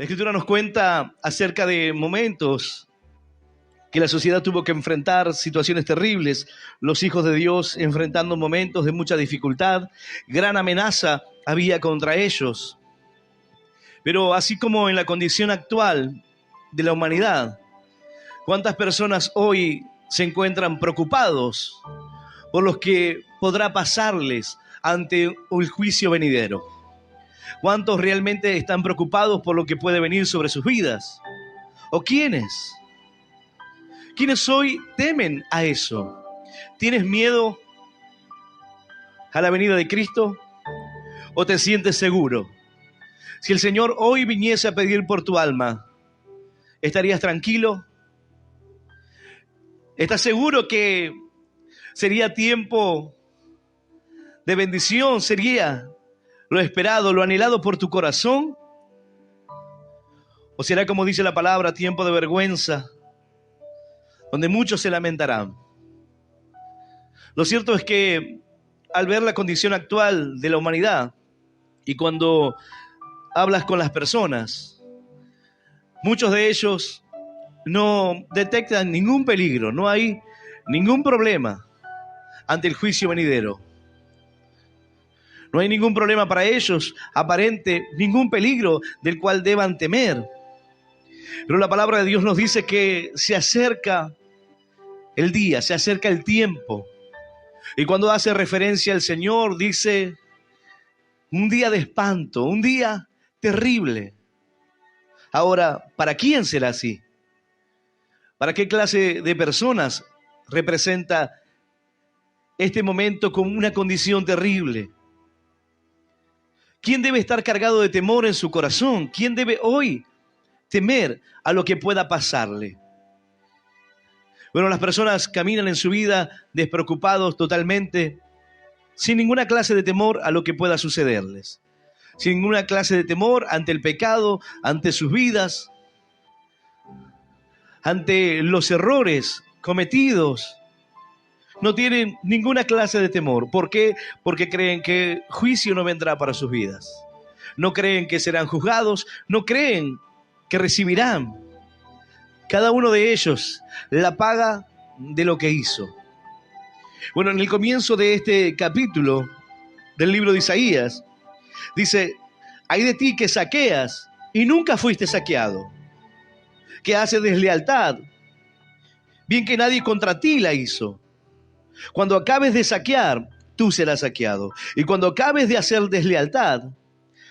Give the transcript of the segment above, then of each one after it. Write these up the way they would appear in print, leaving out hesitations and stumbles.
La Escritura nos cuenta acerca de momentos que la sociedad tuvo que enfrentar situaciones terribles, los hijos de Dios enfrentando momentos de mucha dificultad, gran amenaza había contra ellos. Pero así como en la condición actual de la humanidad, ¿cuántas personas hoy se encuentran preocupados por lo que podrá pasarles ante el juicio venidero? ¿Cuántos realmente están preocupados por lo que puede venir sobre sus vidas? ¿O quiénes? ¿Quiénes hoy temen a eso? ¿Tienes miedo a la venida de Cristo? ¿O te sientes seguro? Si el Señor hoy viniese a pedir por tu alma, ¿estarías tranquilo? ¿Estás seguro que sería tiempo de bendición? ¿Sería lo esperado, lo anhelado por tu corazón? ¿O será, como dice la palabra, tiempo de vergüenza, donde muchos se lamentarán? Lo cierto es que al ver la condición actual de la humanidad y cuando hablas con las personas, muchos de ellos no detectan ningún peligro, no hay ningún problema ante el juicio venidero. No hay ningún problema para ellos, aparente, ningún peligro del cual deban temer. Pero la palabra de Dios nos dice que se acerca el día, se acerca el tiempo. Y cuando hace referencia al Señor, dice un día de espanto, un día terrible. Ahora, ¿para quién será así? ¿Para qué clase de personas representa este momento como una condición terrible? ¿Quién debe estar cargado de temor en su corazón? ¿Quién debe hoy temer a lo que pueda pasarle? Bueno, las personas caminan en su vida despreocupados totalmente, sin ninguna clase de temor a lo que pueda sucederles, sin ninguna clase de temor ante el pecado, ante sus vidas, ante los errores cometidos. No tienen ninguna clase de temor. ¿Por qué? Porque creen que juicio no vendrá para sus vidas. No creen que serán juzgados, no creen que recibirán cada uno de ellos la paga de lo que hizo. Bueno, en el comienzo de este capítulo del libro de Isaías, dice: ay de ti que saqueas y nunca fuiste saqueado, que haces deslealtad, bien que nadie contra ti la hizo. Cuando acabes de saquear, tú serás saqueado. Y cuando acabes de hacer deslealtad,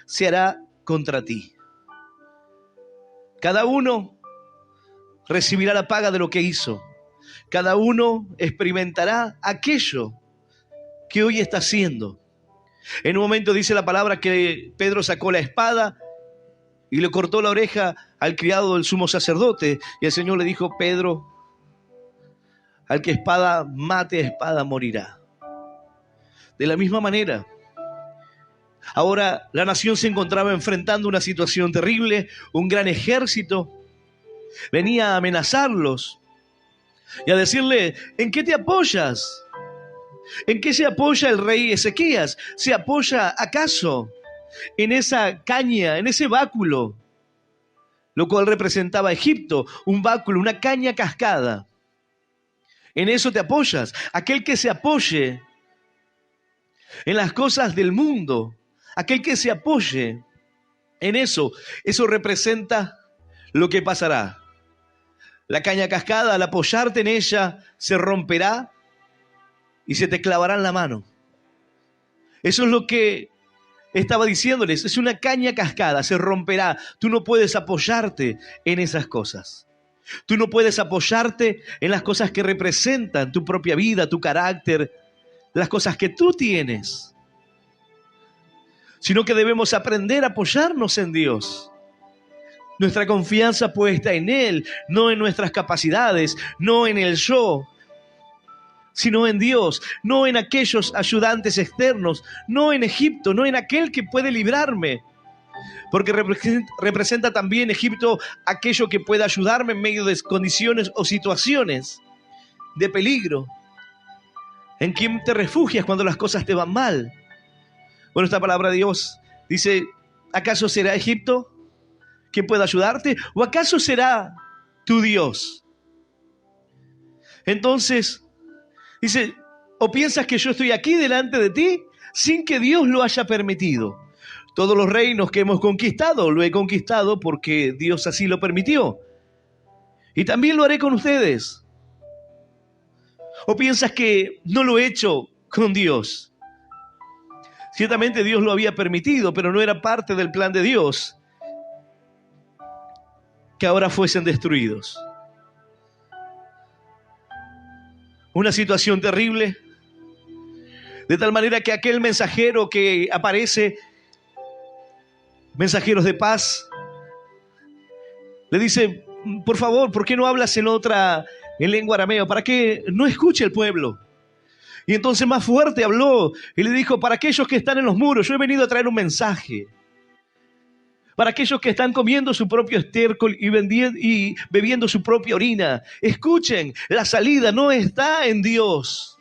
se hará contra ti. Cada uno recibirá la paga de lo que hizo. Cada uno experimentará aquello que hoy está haciendo. En un momento dice la palabra que Pedro sacó la espada y le cortó la oreja al criado del sumo sacerdote. Y el Señor le dijo: Pedro, al que espada mate, espada morirá. De la misma manera, ahora la nación se encontraba enfrentando una situación terrible. Un gran ejército venía a amenazarlos y a decirle: ¿en qué te apoyas? ¿En qué se apoya el rey Ezequías? ¿Se apoya acaso en esa caña, en ese báculo, lo cual representaba a Egipto? Un báculo, una caña cascada. ¿En eso te apoyas? Aquel que se apoye en las cosas del mundo, aquel que se apoye en eso representa lo que pasará. La caña cascada, al apoyarte en ella, se romperá y se te clavará en la mano. Eso es lo que estaba diciéndoles. Es una caña cascada, se romperá. Tú no puedes apoyarte en esas cosas. Tú no puedes apoyarte en las cosas que representan tu propia vida, tu carácter, las cosas que tú tienes, sino que debemos aprender a apoyarnos en Dios. Nuestra confianza puesta en Él, no en nuestras capacidades, no en el yo, sino en Dios, no en aquellos ayudantes externos, no en Egipto, no en aquel que puede librarme. Porque representa también Egipto aquello que pueda ayudarme en medio de condiciones o situaciones de peligro. ¿En quién te refugias cuando las cosas te van mal? Bueno, esta palabra de Dios dice: ¿acaso será Egipto que pueda ayudarte? ¿O acaso será tu Dios? Entonces, dice, ¿o piensas que yo estoy aquí delante de ti sin que Dios lo haya permitido? Todos los reinos que hemos conquistado, lo he conquistado porque Dios así lo permitió. Y también lo haré con ustedes. ¿O piensas que no lo he hecho con Dios? Ciertamente Dios lo había permitido, pero no era parte del plan de Dios que ahora fuesen destruidos. Una situación terrible, de tal manera que aquel mensajero que aparece, mensajeros de paz, le dice, por favor, ¿por qué no hablas en lengua aramea? Para que no escuche el pueblo. Y entonces más fuerte habló y le dijo, para aquellos que están en los muros, yo he venido a traer un mensaje. Para aquellos que están comiendo su propio estiércol y bebiendo su propia orina, escuchen, la salida no está en Dios.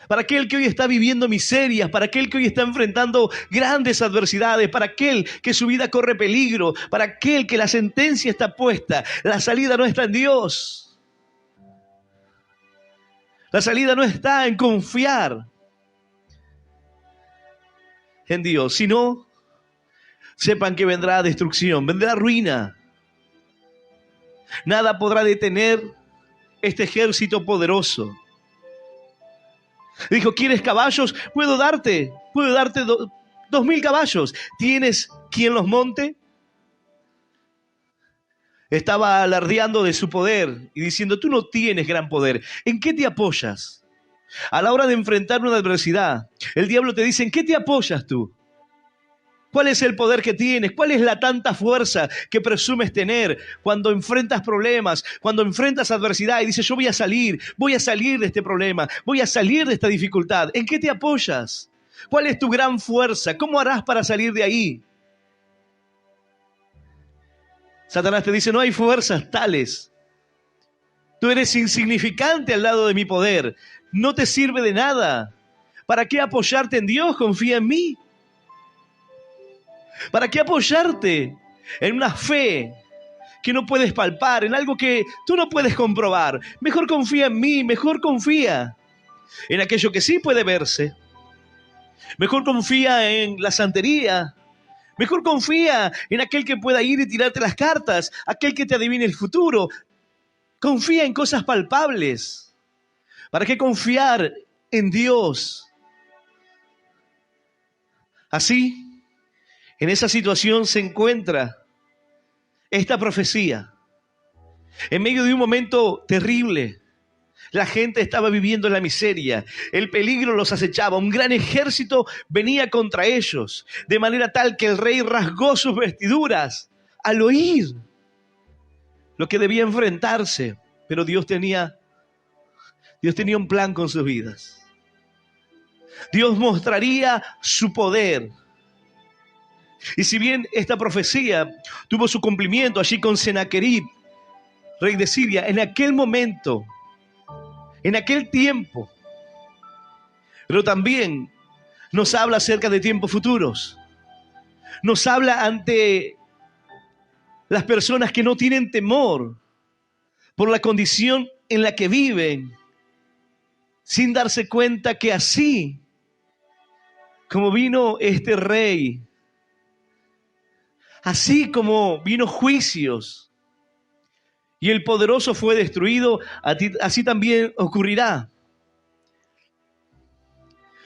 Para aquel que hoy está viviendo miserias, para aquel que hoy está enfrentando grandes adversidades, para aquel que su vida corre peligro, para aquel que la sentencia está puesta, la salida no está en Dios. La salida no está en confiar en Dios, sino sepan que vendrá destrucción, vendrá ruina. Nada podrá detener este ejército poderoso. Dijo, ¿quieres caballos? Puedo darte 2,000 caballos. ¿Tienes quien los monte? Estaba alardeando de su poder y diciendo, tú no tienes gran poder. ¿En qué te apoyas? A la hora de enfrentar una adversidad, el diablo te dice, ¿en qué te apoyas tú? ¿Cuál es el poder que tienes? ¿Cuál es la tanta fuerza que presumes tener cuando enfrentas problemas, cuando enfrentas adversidad y dices, yo voy a salir de este problema, voy a salir de esta dificultad? ¿En qué te apoyas? ¿Cuál es tu gran fuerza? ¿Cómo harás para salir de ahí? Satanás te dice, no hay fuerzas tales. Tú eres insignificante al lado de mi poder. No te sirve de nada. ¿Para qué apoyarte en Dios? Confía en mí. ¿Para qué apoyarte en una fe que no puedes palpar, en algo que tú no puedes comprobar? Mejor confía en mí, mejor confía en aquello que sí puede verse. Mejor confía en la santería. Mejor confía en aquel que pueda ir y tirarte las cartas, aquel que te adivine el futuro. Confía en cosas palpables. ¿Para qué confiar en Dios? Así, en esa situación se encuentra esta profecía. En medio de un momento terrible, la gente estaba viviendo en la miseria, el peligro los acechaba, un gran ejército venía contra ellos, de manera tal que el rey rasgó sus vestiduras al oír lo que debía enfrentarse. Pero Dios tenía un plan con sus vidas. Dios mostraría su poder. Y si bien esta profecía tuvo su cumplimiento allí con Senaquerib, rey de Siria, en aquel momento, en aquel tiempo, pero también nos habla acerca de tiempos futuros. Nos habla ante las personas que no tienen temor por la condición en la que viven, sin darse cuenta que así como vino este rey, así como vino juicios y el poderoso fue destruido, así también ocurrirá.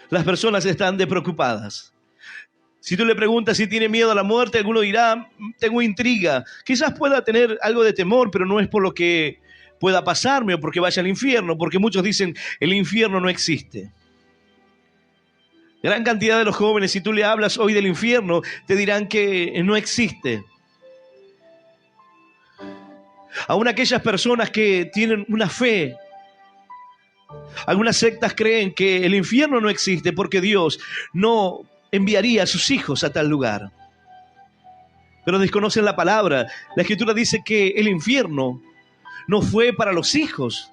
Las personas están despreocupadas. Si tú le preguntas si tiene miedo a la muerte, alguno dirá, tengo intriga. Quizás pueda tener algo de temor, pero no es por lo que pueda pasarme o porque vaya al infierno, porque muchos dicen, el infierno no existe. Gran cantidad de los jóvenes, si tú le hablas hoy del infierno, te dirán que no existe. Aún aquellas personas que tienen una fe, algunas sectas creen que el infierno no existe porque Dios no enviaría a sus hijos a tal lugar. Pero desconocen la palabra. La Escritura dice que el infierno no fue para los hijos,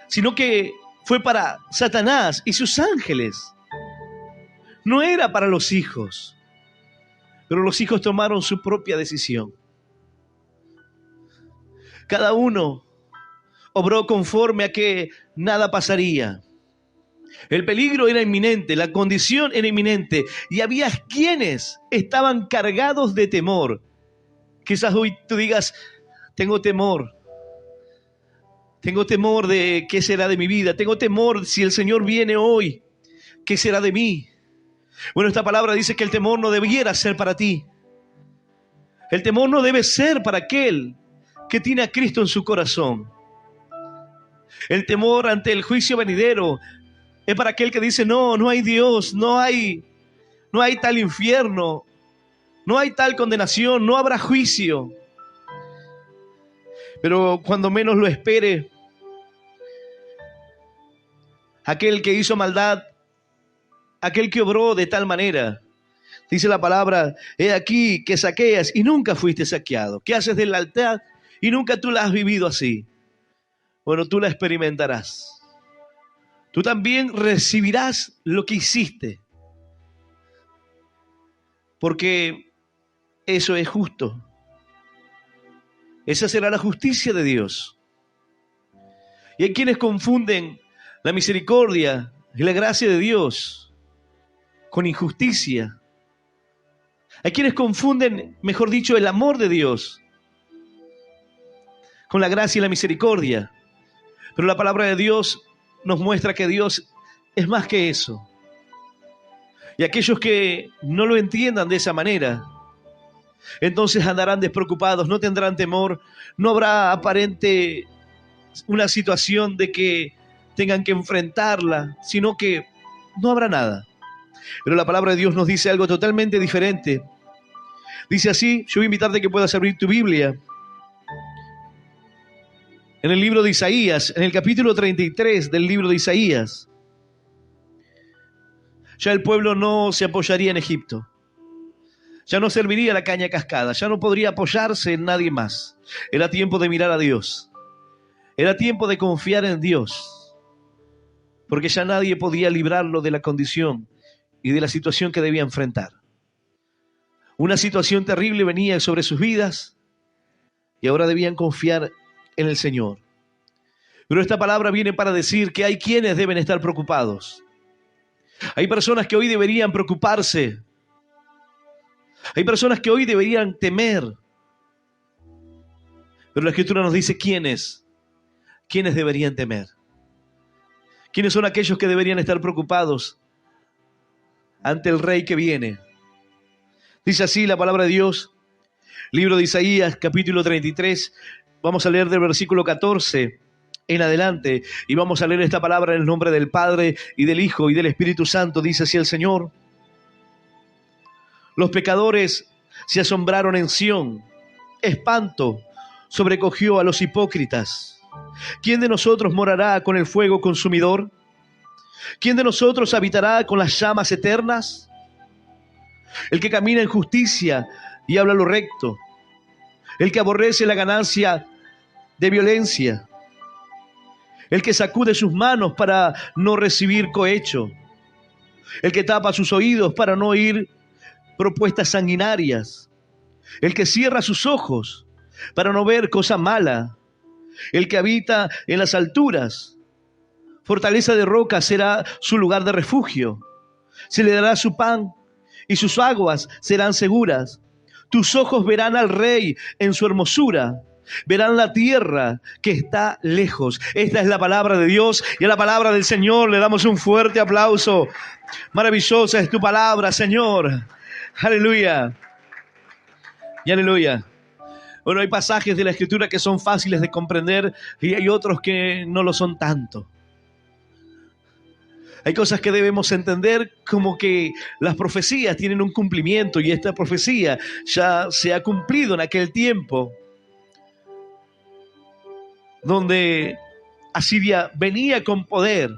sino que fue para Satanás y sus ángeles. No era para los hijos. Pero los hijos tomaron su propia decisión. Cada uno obró conforme a que nada pasaría. El peligro era inminente, la condición era inminente, y había quienes estaban cargados de temor. Quizás hoy tú digas, tengo temor de qué será de mi vida, tengo temor si el Señor viene hoy, ¿qué será de mí? Bueno, esta palabra dice que el temor no debiera ser para ti. El temor no debe ser para aquel que tiene a Cristo en su corazón. El temor ante el juicio venidero es para aquel que dice, no hay Dios, no hay tal infierno, no hay tal condenación, no habrá juicio. Pero cuando menos lo espere, aquel que hizo maldad, aquel que obró de tal manera, dice la palabra, he aquí que saqueas y nunca fuiste saqueado, que haces de lealtad y nunca tú la has vivido así. Bueno, tú la experimentarás. Tú también recibirás lo que hiciste, porque eso es justo. Esa será la justicia de Dios. Y hay quienes confunden la misericordia y la gracia de Dios con injusticia. Hay quienes confunden, mejor dicho, el amor de Dios con la gracia y la misericordia. Pero la palabra de Dios nos muestra que Dios es más que eso. Y aquellos que no lo entiendan de esa manera, entonces andarán despreocupados, no tendrán temor, no habrá aparente una situación de que tengan que enfrentarla, sino que no habrá nada. Pero la palabra de Dios nos dice algo totalmente diferente. Dice así, yo voy a invitarte a que puedas abrir tu Biblia. En el libro de Isaías, en el capítulo 33 del libro de Isaías, ya el pueblo no se apoyaría en Egipto. Ya no serviría la caña cascada, ya no podría apoyarse en nadie más. Era tiempo de mirar a Dios. Era tiempo de confiar en Dios. Porque ya nadie podía librarlo de la condición y de la situación que debía enfrentar. Una situación terrible venía sobre sus vidas y ahora debían confiar en el Señor. Pero esta palabra viene para decir que hay quienes deben estar preocupados. Hay personas que hoy deberían preocuparse. Hay personas que hoy deberían temer. Pero la Escritura nos dice quiénes deberían temer. ¿Quiénes son aquellos que deberían estar preocupados ante el Rey que viene? Dice así la palabra de Dios, libro de Isaías, capítulo 33. Vamos a leer del versículo 14 en adelante y vamos a leer esta palabra en el nombre del Padre y del Hijo y del Espíritu Santo. Dice así el Señor. Los pecadores se asombraron en Sión. Espanto sobrecogió a los hipócritas. ¿Quién de nosotros morará con el fuego consumidor? ¿Quién de nosotros habitará con las llamas eternas? El que camina en justicia y habla lo recto. El que aborrece la ganancia de violencia. El que sacude sus manos para no recibir cohecho. El que tapa sus oídos para no oír propuestas sanguinarias. El que cierra sus ojos para no ver cosa mala. El que habita en las alturas. Fortaleza de roca será su lugar de refugio. Se le dará su pan y sus aguas serán seguras. Tus ojos verán al Rey en su hermosura. Verán la tierra que está lejos. Esta es la palabra de Dios y a la palabra del Señor le damos un fuerte aplauso. Maravillosa es tu palabra, Señor. Aleluya. Y aleluya. Bueno, hay pasajes de la Escritura que son fáciles de comprender y hay otros que no lo son tanto. Hay cosas que debemos entender como que las profecías tienen un cumplimiento y esta profecía ya se ha cumplido en aquel tiempo donde Asiria venía con poder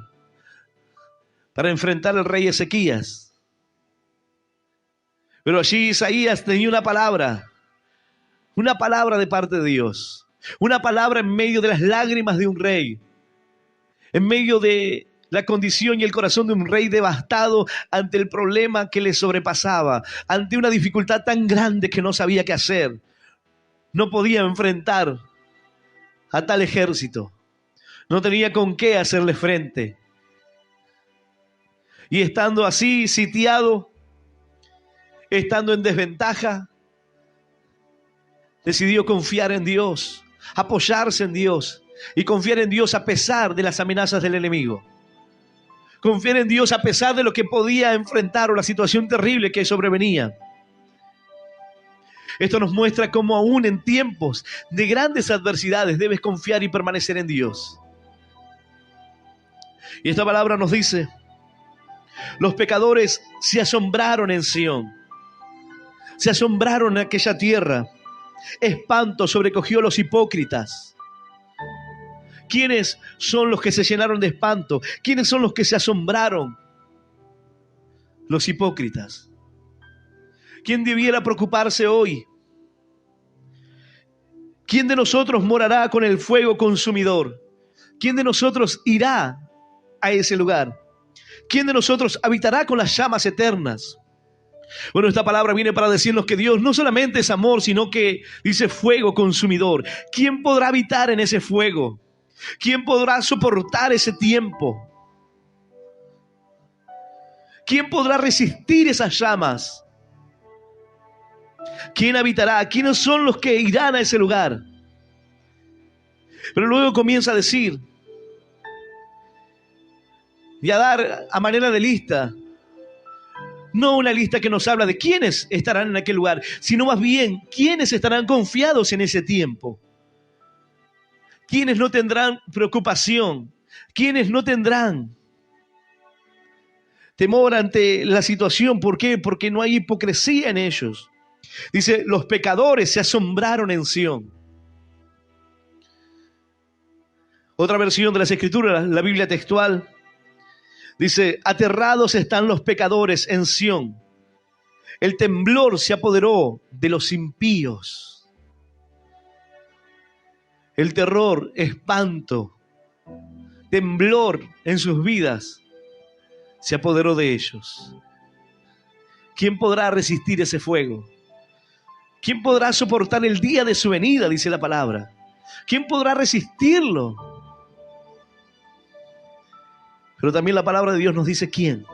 para enfrentar al rey Ezequías. Pero allí Isaías tenía una palabra de parte de Dios, una palabra en medio de las lágrimas de un rey, en medio de la condición y el corazón de un rey devastado ante el problema que le sobrepasaba, ante una dificultad tan grande que no sabía qué hacer. No podía enfrentar a tal ejército. No tenía con qué hacerle frente. Y estando así, sitiado, estando en desventaja, decidió confiar en Dios, apoyarse en Dios y confiar en Dios a pesar de las amenazas del enemigo. Confiar en Dios a pesar de lo que podía enfrentar o la situación terrible que sobrevenía. Esto nos muestra cómo aún en tiempos de grandes adversidades debes confiar y permanecer en Dios. Y esta palabra nos dice: los pecadores se asombraron en Sión, se asombraron en aquella tierra. Espanto sobrecogió a los hipócritas. ¿Quiénes son los que se llenaron de espanto? ¿Quiénes son los que se asombraron? Los hipócritas. ¿Quién debiera preocuparse hoy? ¿Quién de nosotros morará con el fuego consumidor? ¿Quién de nosotros irá a ese lugar? ¿Quién de nosotros habitará con las llamas eternas? Bueno, esta palabra viene para decirnos que Dios no solamente es amor, sino que dice fuego consumidor. ¿Quién podrá habitar en ese fuego? ¿Quién podrá soportar ese tiempo? ¿Quién podrá resistir esas llamas? ¿Quién habitará? ¿Quiénes son los que irán a ese lugar? Pero luego comienza a decir y a dar a manera de lista. No una lista que nos habla de quiénes estarán en aquel lugar, sino más bien quiénes estarán confiados en ese tiempo. Quiénes no tendrán preocupación, quiénes no tendrán temor ante la situación. ¿Por qué? Porque no hay hipocresía en ellos. Dice, los pecadores se asombraron en Sión. Otra versión de las Escrituras, la Biblia textual, dice, aterrados están los pecadores en Sión. El temblor se apoderó de los impíos. El terror, espanto, temblor en sus vidas se apoderó de ellos. ¿Quién podrá resistir ese fuego? ¿Quién podrá soportar el día de su venida? Dice la palabra. ¿Quién podrá resistirlo? Pero también la palabra de Dios nos dice quién.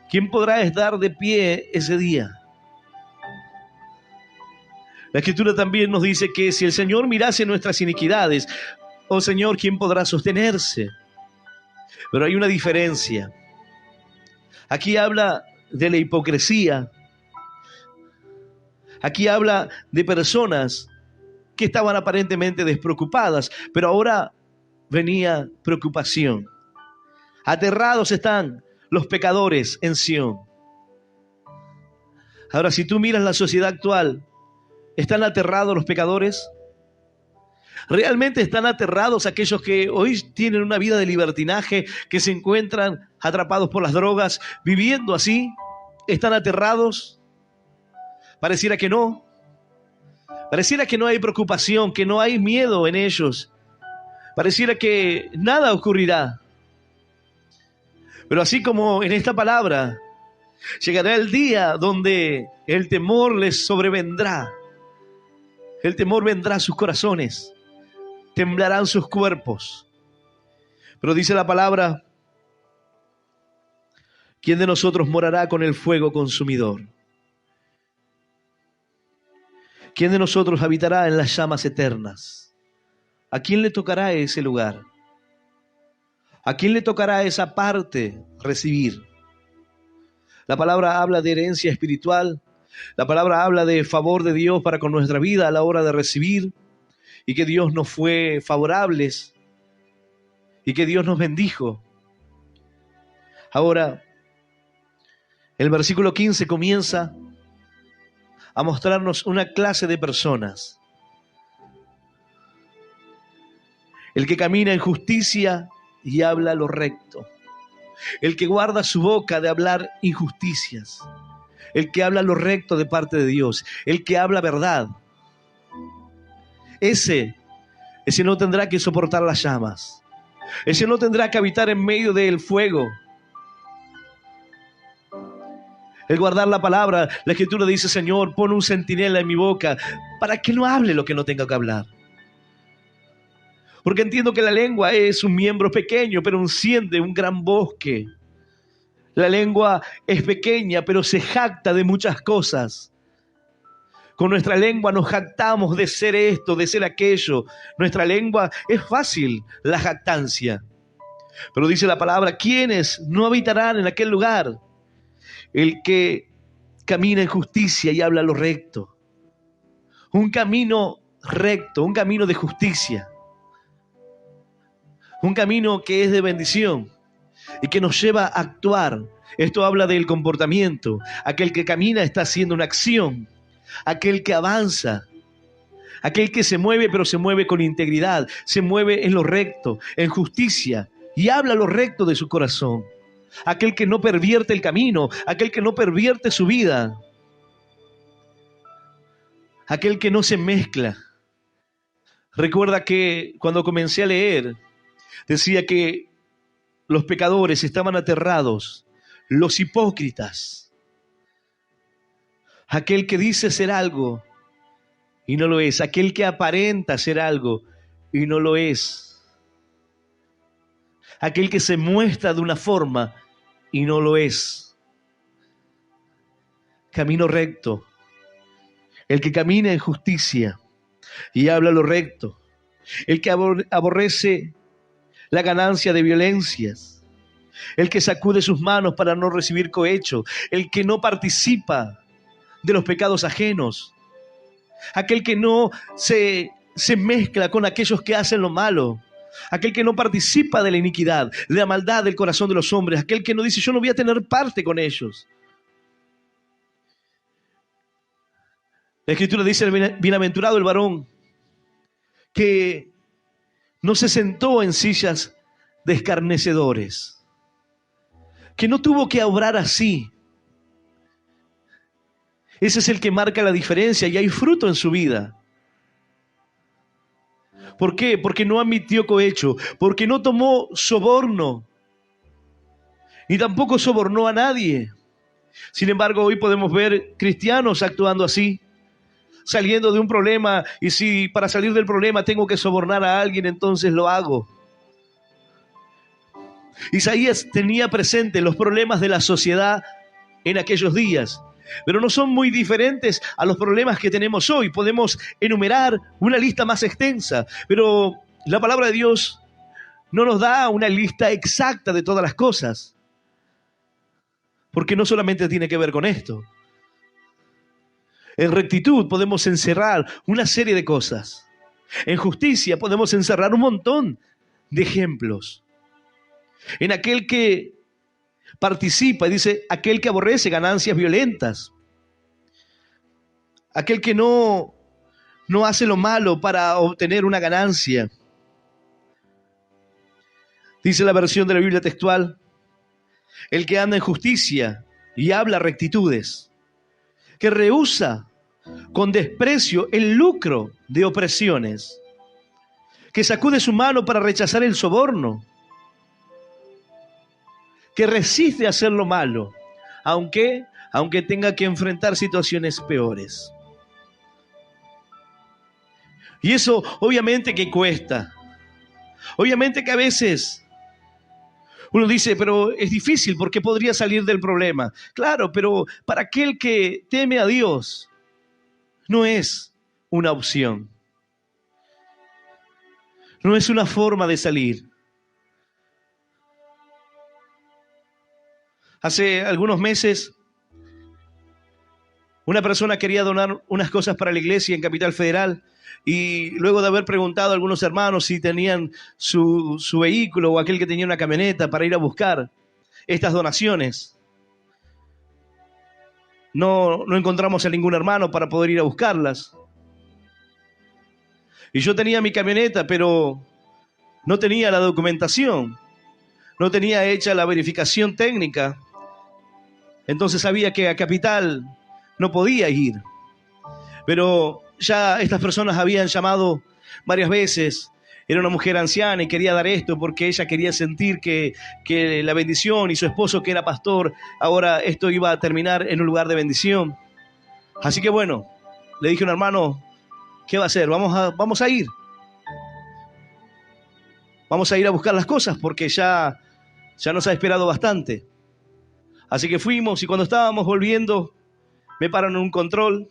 ¿Quién podrá estar de pie ese día? La Escritura también nos dice que si el Señor mirase nuestras iniquidades, oh Señor, ¿quién podrá sostenerse? Pero hay una diferencia. Aquí habla de la hipocresía. Aquí habla de personas que estaban aparentemente despreocupadas, pero ahora venía preocupación. Aterrados están los pecadores en Sión. Ahora, si tú miras la sociedad actual, ¿están aterrados los pecadores? ¿Realmente están aterrados aquellos que hoy tienen una vida de libertinaje, que se encuentran atrapados por las drogas, viviendo así? ¿Están aterrados? Pareciera que no. Pareciera que no hay preocupación, que no hay miedo en ellos. Pareciera que nada ocurrirá. Pero así como en esta palabra, llegará el día donde el temor les sobrevendrá. El temor vendrá a sus corazones. Temblarán sus cuerpos. Pero dice la palabra, ¿quién de nosotros morará con el fuego consumidor? ¿Quién de nosotros habitará en las llamas eternas? ¿A quién le tocará ese lugar? ¿A quién le tocará esa parte recibir? La palabra habla de herencia espiritual. La palabra habla de favor de Dios para con nuestra vida a la hora de recibir, y que Dios nos fue favorables y que Dios nos bendijo. Ahora, el versículo 15 comienza a mostrarnos una clase de personas. El que camina en justicia y habla lo recto. El que guarda su boca de hablar injusticias. El que habla lo recto de parte de Dios. El que habla verdad. Ese no tendrá que soportar las llamas. Ese no tendrá que habitar en medio del fuego. El guardar la palabra, la Escritura dice, Señor, pon un centinela en mi boca para que no hable lo que no tenga que hablar. Porque entiendo que la lengua es un miembro pequeño, pero enciende un gran bosque. La lengua es pequeña, pero se jacta de muchas cosas. Con nuestra lengua nos jactamos de ser esto, de ser aquello. Nuestra lengua es fácil, la jactancia. Pero dice la palabra, ¿quiénes no habitarán en aquel lugar? El que camina en justicia y habla lo recto. Un camino recto, un camino de justicia. Un camino que es de bendición y que nos lleva a actuar. Esto habla del comportamiento. Aquel que camina está haciendo una acción. Aquel que avanza. Aquel que se mueve, pero se mueve con integridad. Se mueve en lo recto, en justicia. Y habla lo recto de su corazón. Aquel que no pervierte el camino, aquel que no pervierte su vida, aquel que no se mezcla. Recuerda que cuando comencé a leer, decía que los pecadores estaban aterrados, los hipócritas, aquel que dice ser algo y no lo es, aquel que aparenta ser algo y no lo es. Aquel que se muestra de una forma y no lo es. Camino recto. El que camina en justicia y habla lo recto. El que aborrece la ganancia de violencias. El que sacude sus manos para no recibir cohecho. El que no participa de los pecados ajenos. Aquel que no se mezcla con aquellos que hacen lo malo. Aquel que no participa de la iniquidad, de la maldad del corazón de los hombres. Aquel que no dice, yo no voy a tener parte con ellos. La Escritura dice, bienaventurado el varón que no se sentó en sillas de escarnecedores, que no tuvo que obrar así. Ese es el que marca la diferencia y hay fruto en su vida. ¿Por qué? Porque no admitió cohecho, porque no tomó soborno, ni tampoco sobornó a nadie. Sin embargo, hoy podemos ver cristianos actuando así, saliendo de un problema, y si para salir del problema tengo que sobornar a alguien, entonces lo hago. Isaías tenía presente los problemas de la sociedad en aquellos días, pero no son muy diferentes a los problemas que tenemos hoy. Podemos enumerar una lista más extensa, pero la palabra de Dios no nos da una lista exacta de todas las cosas, porque no solamente tiene que ver con esto. En rectitud podemos encerrar una serie de cosas. En justicia podemos encerrar un montón de ejemplos. En aquel que participa, y dice, aquel que aborrece ganancias violentas. Aquel que no hace lo malo para obtener una ganancia. Dice la versión de la Biblia textual, el que anda en justicia y habla rectitudes, que rehúsa con desprecio el lucro de opresiones, que sacude su mano para rechazar el soborno, que resiste hacer lo malo, aunque tenga que enfrentar situaciones peores. Y eso obviamente que cuesta. Obviamente que a veces uno dice, pero es difícil porque podría salir del problema. Claro, pero para aquel que teme a Dios, no es una opción. No es una forma de salir. Hace algunos meses, una persona quería donar unas cosas para la iglesia en Capital Federal y luego de haber preguntado a algunos hermanos si tenían su vehículo o aquel que tenía una camioneta para ir a buscar estas donaciones, no encontramos a ningún hermano para poder ir a buscarlas. Y yo tenía mi camioneta, pero no tenía la documentación, no tenía hecha la verificación técnica. Entonces sabía que a Capital no podía ir. Pero ya estas personas habían llamado varias veces era una mujer anciana y quería dar esto porque ella quería sentir que la bendición, y su esposo, que era pastor, ahora esto iba a terminar en un lugar de bendición. Así que bueno, le dije a un hermano, ¿qué va a hacer? Vamos a ir. Vamos a ir a buscar las cosas porque ya nos ha esperado bastante. Así que fuimos, y cuando estábamos volviendo, me paran en un control,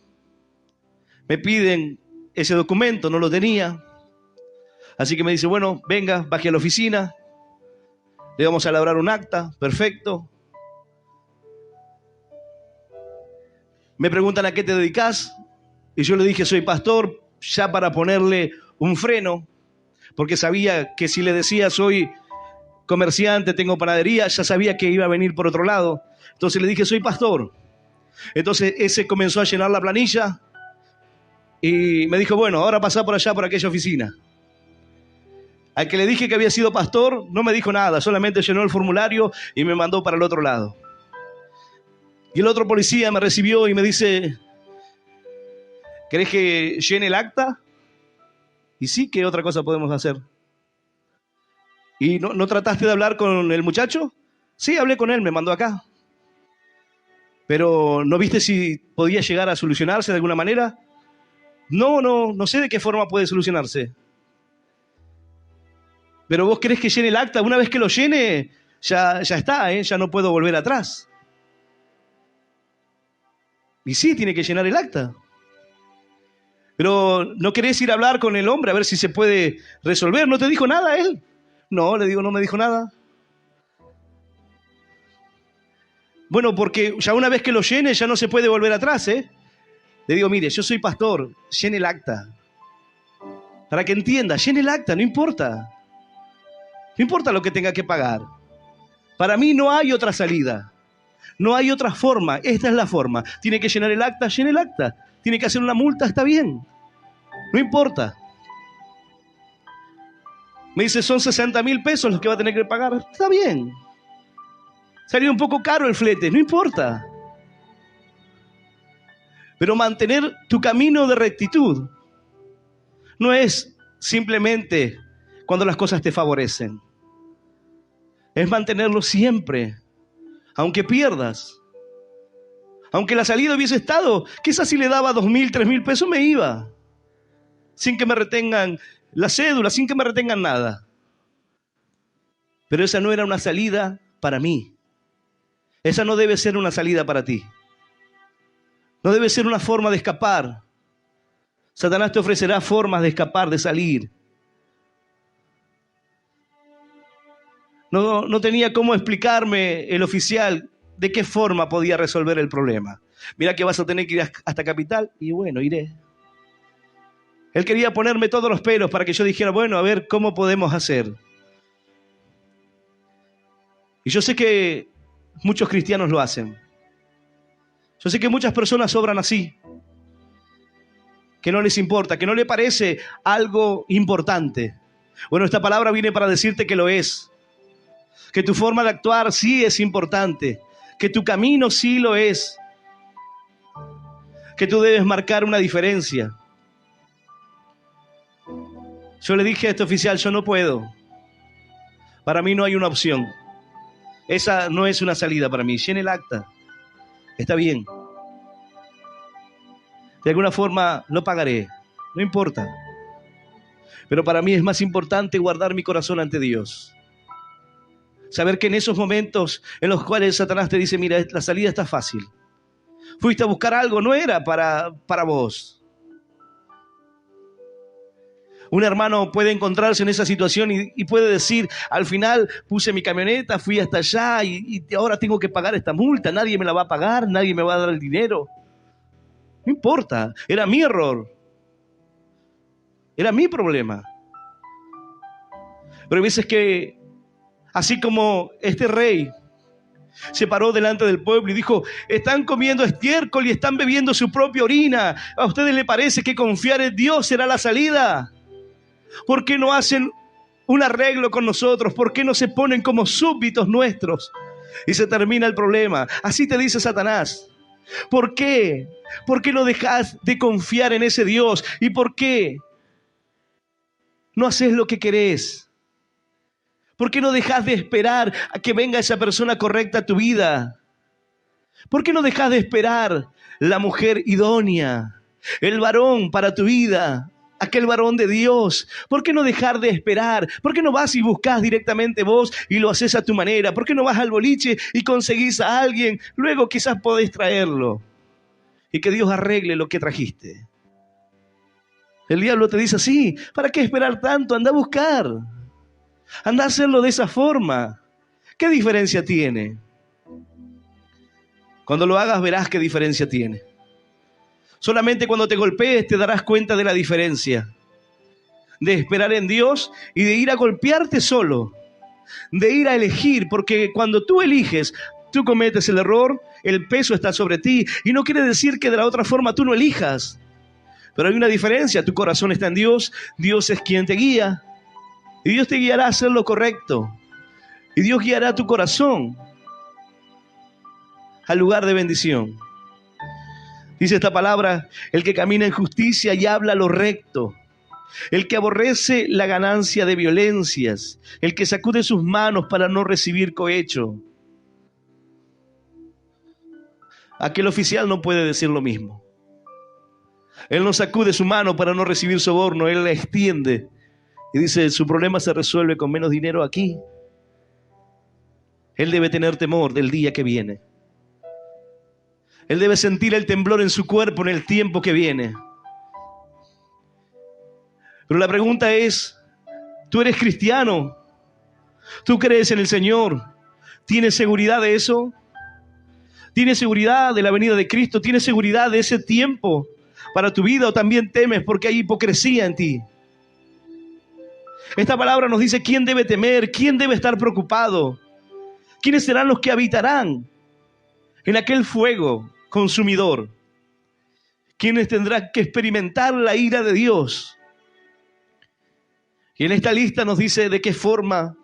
me piden ese documento, no lo tenía. Así que me dice, bueno, venga, baje a la oficina, le vamos a elaborar un acta, perfecto. Me preguntan a qué te dedicas, y yo le dije, soy pastor, ya para ponerle un freno, porque sabía que si le decía soy comerciante, tengo panadería, ya sabía que iba a venir por otro lado. Entonces le dije, soy pastor. Entonces ese comenzó a llenar la planilla y me dijo, bueno, ahora pasá por allá, por aquella oficina. Al que le dije que había sido pastor, no me dijo nada, solamente llenó el formulario y me mandó para el otro lado. Y el otro policía me recibió y me dice, ¿querés que llene el acta? Y sí, ¿qué otra cosa podemos hacer? ¿Y no trataste de hablar con el muchacho? Sí, hablé con él, me mandó acá. Pero ¿no viste si podía llegar a solucionarse de alguna manera? No sé de qué forma puede solucionarse. Pero vos querés que llene el acta, una vez que lo llene, ya está, ya no puedo volver atrás. Y sí, tiene que llenar el acta. Pero ¿no querés ir a hablar con el hombre a ver si se puede resolver? ¿No te dijo nada él? No, le digo, no me dijo nada. Bueno, porque ya una vez que lo llene ya no se puede volver atrás, ¿eh? Le digo, mire, yo soy pastor, llene el acta. Para que entienda, llene el acta, no importa. No importa lo que tenga que pagar. Para mí no hay otra salida. No hay otra forma. Esta es la forma. Tiene que llenar el acta, llene el acta. Tiene que hacer una multa, está bien. No importa. Me dice, son 60.000 pesos los que va a tener que pagar. Está bien. Salió un poco caro el flete, no importa. Pero mantener tu camino de rectitud no es simplemente cuando las cosas te favorecen. Es mantenerlo siempre, aunque pierdas. Aunque la salida hubiese estado, quizás si le daba 2.000, 3.000 pesos me iba. Sin que me retengan la cédula, sin que me retengan nada. Pero esa no era una salida para mí. Esa no debe ser una salida para ti. No debe ser una forma de escapar. Satanás te ofrecerá formas de escapar, de salir. No tenía cómo explicarme el oficial de qué forma podía resolver el problema. Mira que vas a tener que ir hasta Capital. Y bueno, iré. Él quería ponerme todos los pelos para que yo dijera, bueno, a ver cómo podemos hacer. Y yo sé que muchos cristianos lo hacen. Yo sé que muchas personas obran así. Que no les importa, que no le parece algo importante. Bueno, esta palabra viene para decirte que lo es. Que tu forma de actuar sí es importante. Que tu camino sí lo es. Que tú debes marcar una diferencia. Yo le dije a este oficial, yo no puedo. Para mí no hay una opción. Esa no es una salida para mí. Llene el acta. Está bien. De alguna forma lo pagaré. No importa. Pero para mí es más importante guardar mi corazón ante Dios. Saber que en esos momentos en los cuales Satanás te dice, mira, la salida está fácil. Fuiste a buscar algo, no era para vos. Un hermano puede encontrarse en esa situación y puede decir, al final puse mi camioneta, fui hasta allá y ahora tengo que pagar esta multa, nadie me la va a pagar, nadie me va a dar el dinero. No importa, era mi error. Era mi problema. Pero hay veces que, así como este rey se paró delante del pueblo y dijo, están comiendo estiércol y están bebiendo su propia orina. ¿A ustedes les parece que confiar en Dios será la salida? ¿Por qué no hacen un arreglo con nosotros? ¿Por qué no se ponen como súbditos nuestros? Y se termina el problema. Así te dice Satanás. ¿Por qué? ¿Por qué no dejas de confiar en ese Dios? ¿Y por qué no haces lo que querés? ¿Por qué no dejas de esperar a que venga esa persona correcta a tu vida? ¿Por qué no dejas de esperar la mujer idónea, el varón para tu vida, aquel varón de Dios? ¿Por qué no dejar de esperar? ¿Por qué no vas y buscas directamente vos y lo haces a tu manera? ¿Por qué no vas al boliche y conseguís a alguien? Luego quizás podés traerlo y que Dios arregle lo que trajiste. El diablo te dice así: ¿para qué esperar tanto? Anda a buscar. Anda a hacerlo de esa forma. ¿Qué diferencia tiene? Cuando lo hagas verás qué diferencia tiene. Solamente cuando te golpees te darás cuenta de la diferencia. De esperar en Dios y de ir a golpearte solo. De ir a elegir, porque cuando tú eliges, tú cometes el error, el peso está sobre ti. Y no quiere decir que de la otra forma tú no elijas. Pero hay una diferencia: tu corazón está en Dios, Dios es quien te guía. Y Dios te guiará a hacer lo correcto. Y Dios guiará tu corazón al lugar de bendición. Dice esta palabra: el que camina en justicia y habla lo recto, el que aborrece la ganancia de violencias, el que sacude sus manos para no recibir cohecho. Aquel oficial no puede decir lo mismo. Él no sacude su mano para no recibir soborno, él la extiende y dice: su problema se resuelve con menos dinero aquí. Él debe tener temor del día que viene. Él debe sentir el temblor en su cuerpo en el tiempo que viene. Pero la pregunta es: ¿tú eres cristiano? ¿Tú crees en el Señor? ¿Tienes seguridad de eso? ¿Tienes seguridad de la venida de Cristo? ¿Tienes seguridad de ese tiempo para tu vida, o también temes porque hay hipocresía en ti? Esta palabra nos dice quién debe temer, quién debe estar preocupado, quiénes serán los que habitarán en aquel fuego consumidor, quienes tendrán que experimentar la ira de Dios. Y en esta lista nos dice de qué forma,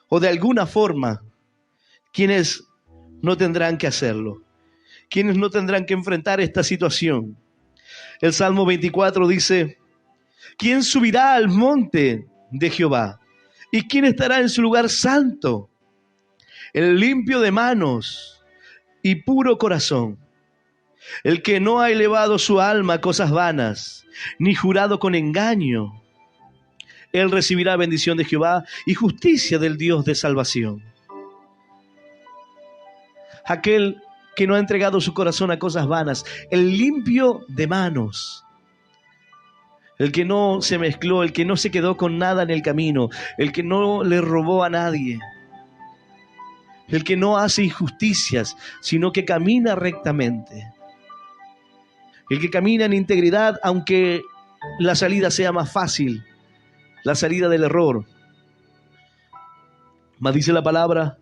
o de alguna forma, quienes no tendrán que hacerlo, quienes no tendrán que enfrentar esta situación. El Salmo 24 dice: ¿quién subirá al monte de Jehová? ¿Y quién estará en su lugar santo? El limpio de manos y puro corazón, el que no ha elevado su alma a cosas vanas, ni jurado con engaño. Él recibirá bendición de Jehová y justicia del Dios de salvación. Aquel que no ha entregado su corazón a cosas vanas, el limpio de manos, el que no se mezcló, el que no se quedó con nada en el camino, el que no le robó a nadie, el que no hace injusticias, sino que camina rectamente, el que camina en integridad, aunque la salida sea más fácil, la salida del error. Mas dice la palabra: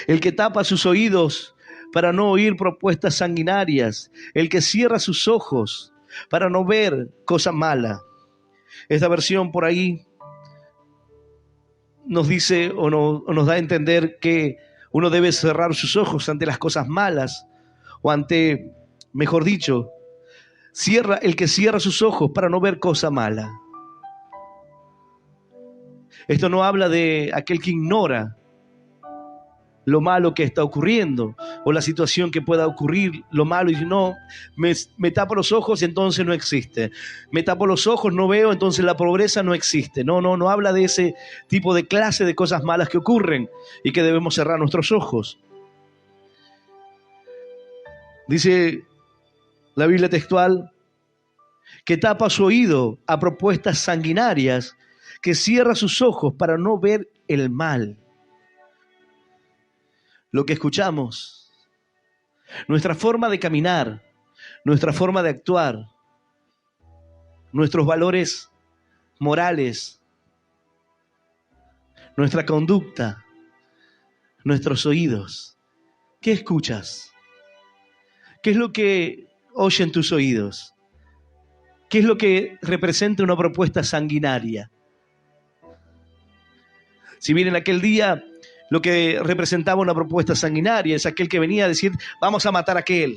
el que tapa sus oídos para no oír propuestas sanguinarias, el que cierra sus ojos para no ver cosa mala. Esta versión por ahí nos dice o nos da a entender que uno debe cerrar sus ojos ante las cosas malas, o ante, mejor dicho, el que cierra sus ojos para no ver cosa mala. Esto no habla de aquel que ignora lo malo que está ocurriendo o la situación que pueda ocurrir, lo malo, y no, me tapo los ojos y entonces no existe. Me tapo los ojos, no veo, entonces la pobreza no existe. No habla de ese tipo de clase de cosas malas que ocurren y que debemos cerrar nuestros ojos. Dice la Biblia textual que tapa su oído a propuestas sanguinarias, que cierra sus ojos para no ver el mal. Lo que escuchamos, nuestra forma de caminar, nuestra forma de actuar, nuestros valores morales, nuestra conducta, nuestros oídos. ¿Qué escuchas? ¿Qué es lo que oyen tus oídos? ¿Qué es lo que representa una propuesta sanguinaria? Si bien en aquel día lo que representaba una propuesta sanguinaria es aquel que venía a decir: vamos a matar a aquel,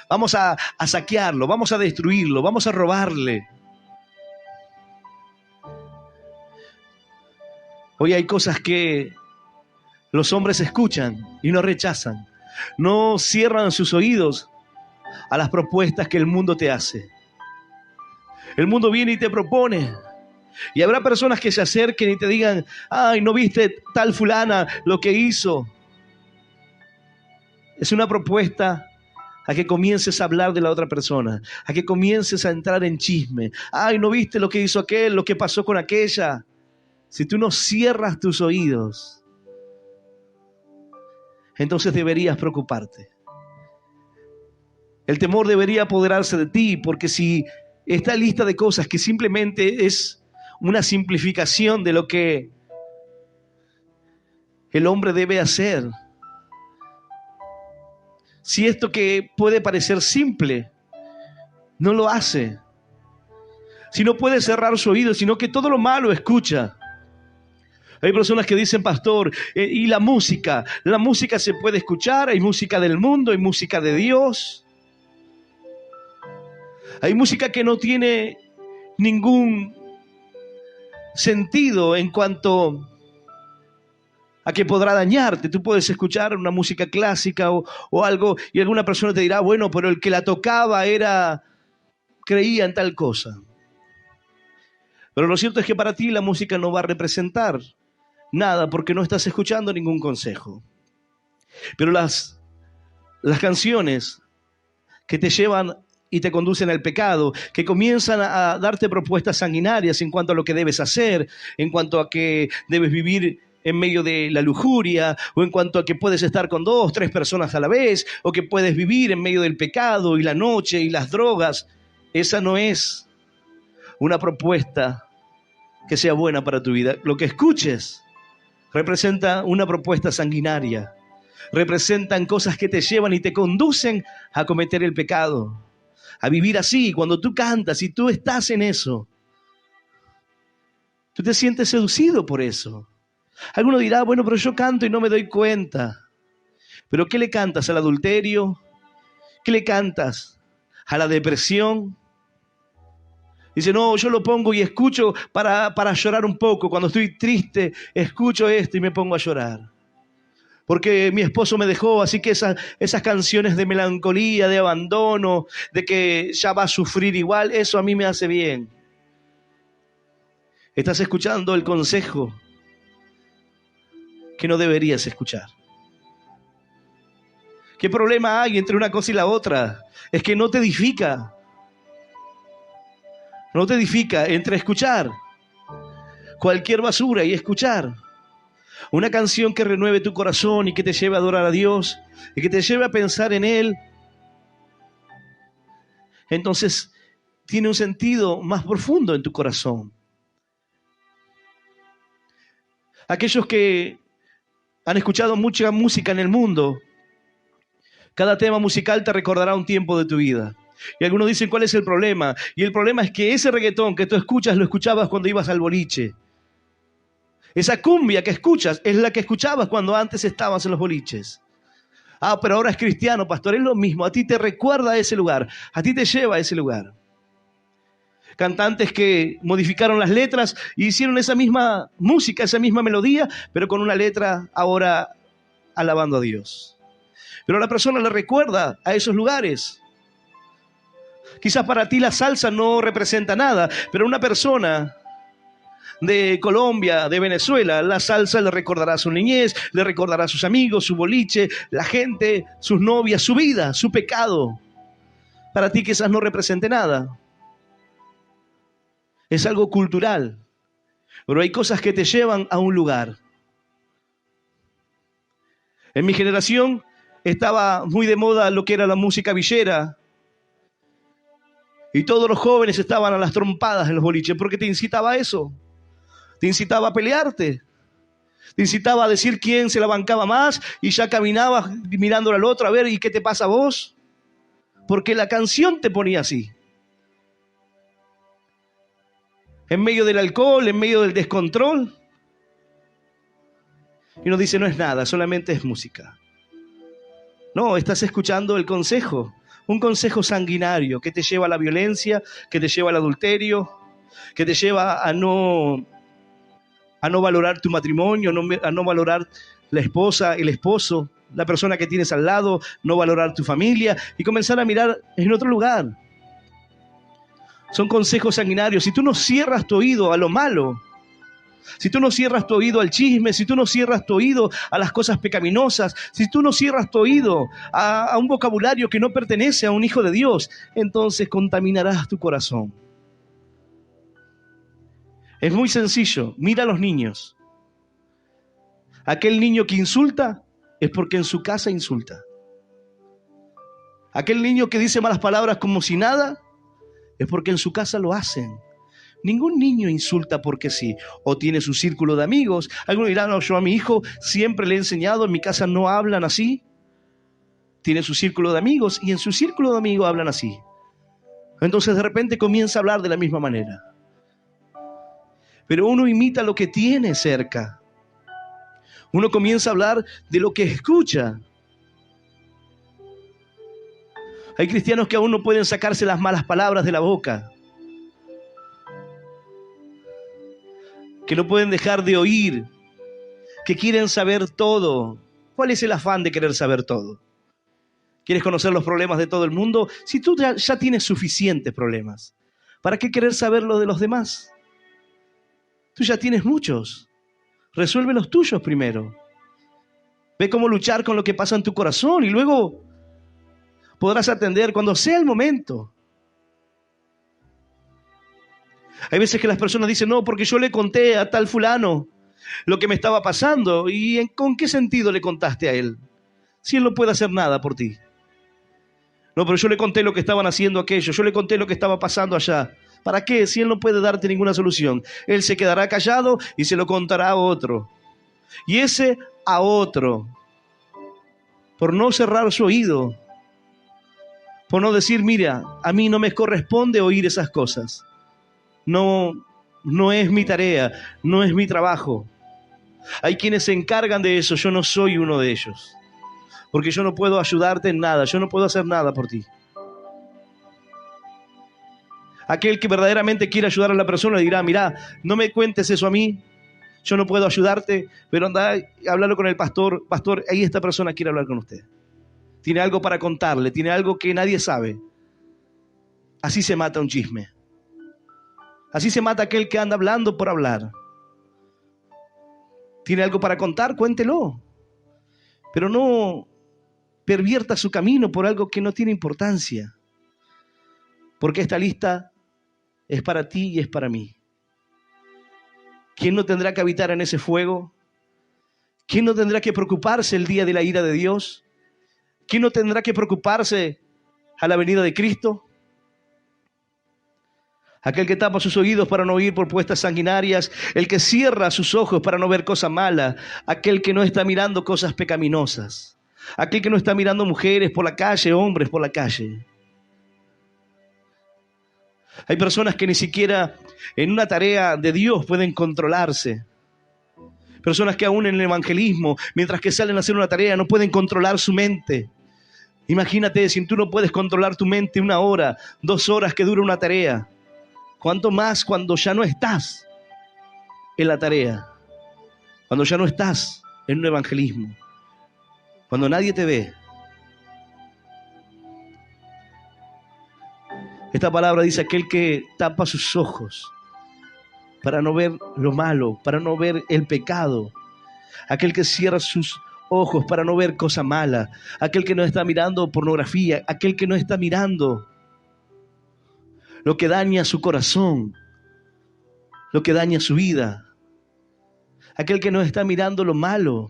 vamos a saquearlo, vamos a destruirlo, vamos a robarle. Hoy hay cosas que los hombres escuchan y no rechazan. No cierran sus oídos a las propuestas que el mundo te hace. El mundo viene y te propone. Y habrá personas que se acerquen y te digan: ay, ¿no viste tal fulana lo que hizo? Es una propuesta a que comiences a hablar de la otra persona, a que comiences a entrar en chisme. Ay, ¿no viste lo que hizo aquel, lo que pasó con aquella? Si tú no cierras tus oídos, entonces deberías preocuparte. El temor debería apoderarse de ti, porque si esta lista de cosas que simplemente es una simplificación de lo que el hombre debe hacer, si esto que puede parecer simple no lo hace, si no puede cerrar su oído, sino que todo lo malo escucha. Hay personas que dicen: pastor, ¿y la música? La música se puede escuchar, hay música del mundo, hay música de Dios. Hay música que no tiene ningún sentido en cuanto a que podrá dañarte. Tú puedes escuchar una música clásica o algo, y alguna persona te dirá: bueno, pero el que la tocaba creía en tal cosa. Pero lo cierto es que para ti la música no va a representar nada, porque no estás escuchando ningún consejo. Pero las canciones que te llevan y te conducen al pecado, que comienzan a darte propuestas sanguinarias en cuanto a lo que debes hacer, en cuanto a que debes vivir en medio de la lujuria, o en cuanto a que puedes estar con 2, 3 personas a la vez, o que puedes vivir en medio del pecado y la noche y las drogas. Esa no es una propuesta que sea buena para tu vida. Lo que escuches representa una propuesta sanguinaria. Representan cosas que te llevan y te conducen a cometer el pecado, a vivir así. Cuando tú cantas y tú estás en eso, tú te sientes seducido por eso. Alguno dirá: bueno, pero yo canto y no me doy cuenta. ¿Pero qué le cantas? ¿Al adulterio? ¿Qué le cantas? ¿A la depresión? Dice: no, yo lo pongo y escucho para llorar un poco. Cuando estoy triste, escucho esto y me pongo a llorar. Porque mi esposo me dejó, así que esas canciones de melancolía, de abandono, de que ya va a sufrir igual, eso a mí me hace bien. Estás escuchando el consejo que no deberías escuchar. ¿Qué problema hay entre una cosa y la otra? Es que no te edifica. No te edifica entre escuchar cualquier basura y escuchar una canción que renueve tu corazón y que te lleve a adorar a Dios y que te lleve a pensar en Él. Entonces tiene un sentido más profundo en tu corazón. Aquellos que han escuchado mucha música en el mundo, cada tema musical te recordará un tiempo de tu vida. Y algunos dicen: ¿cuál es el problema? Y el problema es que ese reggaetón que tú escuchas, lo escuchabas cuando ibas al boliche. Esa cumbia que escuchas es la que escuchabas cuando antes estabas en los boliches. Ah, pero ahora es cristiano, pastor. Es lo mismo. A ti te recuerda a ese lugar. A ti te lleva a ese lugar. Cantantes que modificaron las letras y hicieron esa misma música, esa misma melodía, pero con una letra ahora alabando a Dios. Pero a la persona le recuerda a esos lugares. Quizás para ti la salsa no representa nada, pero a una persona de Colombia, de Venezuela, la salsa le recordará su niñez, le recordará a sus amigos, su boliche, la gente, sus novias, su vida, su pecado. Para ti quizás no represente nada. Es algo cultural, pero hay cosas que te llevan a un lugar. En mi generación estaba muy de moda lo que era la música villera, y todos los jóvenes estaban a las trompadas en los boliches. ¿Por qué te incitaba a eso? Te incitaba a pelearte, te incitaba a decir quién se la bancaba más, y ya caminabas mirándole al otro a ver: ¿y qué te pasa a vos? Porque la canción te ponía así. En medio del alcohol, en medio del descontrol. Y uno dice: no es nada, solamente es música. No, estás escuchando el consejo. Un consejo sanguinario que te lleva a la violencia, que te lleva al adulterio, que te lleva a no a no valorar tu matrimonio, a no valorar la esposa, el esposo, la persona que tienes al lado, no valorar tu familia y comenzar a mirar en otro lugar. Son consejos sanguinarios. Si tú no cierras tu oído a lo malo, si tú no cierras tu oído al chisme, si tú no cierras tu oído a las cosas pecaminosas, si tú no cierras tu oído a un vocabulario que no pertenece a un hijo de Dios, entonces contaminarás tu corazón. Es muy sencillo. Mira a los niños. Aquel niño que insulta es porque en su casa insulta. Aquel niño que dice malas palabras como si nada es porque en su casa lo hacen. Ningún niño insulta porque sí, o tiene su círculo de amigos. Algunos dirán, no, yo a mi hijo siempre le he enseñado, en mi casa no hablan así. Tiene su círculo de amigos y en su círculo de amigos hablan así. Entonces de repente comienza a hablar de la misma manera. Pero uno imita lo que tiene cerca. Uno comienza a hablar de lo que escucha. Hay cristianos que aún no pueden sacarse las malas palabras de la boca, que no pueden dejar de oír, que quieren saber todo. ¿Cuál es el afán de querer saber todo? ¿Quieres conocer los problemas de todo el mundo? Si tú ya tienes suficientes problemas, ¿para qué querer saber lo de los demás? Tú ya tienes muchos. Resuelve los tuyos primero. Ve cómo luchar con lo que pasa en tu corazón y luego podrás atender cuando sea el momento. Hay veces que las personas dicen, no, porque yo le conté a tal fulano lo que me estaba pasando. ¿Y con qué sentido le contaste a él? Si él no puede hacer nada por ti. No, pero yo le conté lo que estaban haciendo aquellos, yo le conté lo que estaba pasando allá. ¿Para qué? Si él no puede darte ninguna solución. Él se quedará callado y se lo contará a otro. Y ese a otro. Por no cerrar su oído. Por no decir, mira, a mí no me corresponde oír esas cosas. No es mi tarea, no es mi trabajo. Hay quienes se encargan de eso, yo no soy uno de ellos. Porque yo no puedo ayudarte en nada, yo no puedo hacer nada por ti. Aquel que verdaderamente quiere ayudar a la persona le dirá, mira, no me cuentes eso a mí, yo no puedo ayudarte, pero anda, háblalo con el pastor. Pastor, ahí esta persona quiere hablar con usted. Tiene algo para contarle, tiene algo que nadie sabe. Así se mata un chisme. Así se mata aquel que anda hablando por hablar. ¿Tiene algo para contar? Cuéntelo. Pero no pervierta su camino por algo que no tiene importancia. Porque esta lista es para ti y es para mí. ¿Quién no tendrá que habitar en ese fuego? ¿Quién no tendrá que preocuparse el día de la ira de Dios? ¿Quién no tendrá que preocuparse a la venida de Cristo? Aquel que tapa sus oídos para no oír propuestas sanguinarias, el que cierra sus ojos para no ver cosas malas, aquel que no está mirando cosas pecaminosas, aquel que no está mirando mujeres por la calle, hombres por la calle. Hay personas que ni siquiera en una tarea de Dios pueden controlarse. Personas que aún en el evangelismo, mientras que salen a hacer una tarea, no pueden controlar su mente. Imagínate, si tú no puedes controlar tu mente 1 hora, 2 horas que dura una tarea, ¿cuánto más cuando ya no estás en la tarea? Cuando ya no estás en un evangelismo. Cuando nadie te ve. Esta palabra dice aquel que tapa sus ojos para no ver lo malo, para no ver el pecado. Aquel que cierra sus ojos para no ver cosa mala. Aquel que no está mirando pornografía. Aquel que no está mirando lo que daña su corazón, lo que daña su vida. Aquel que no está mirando lo malo,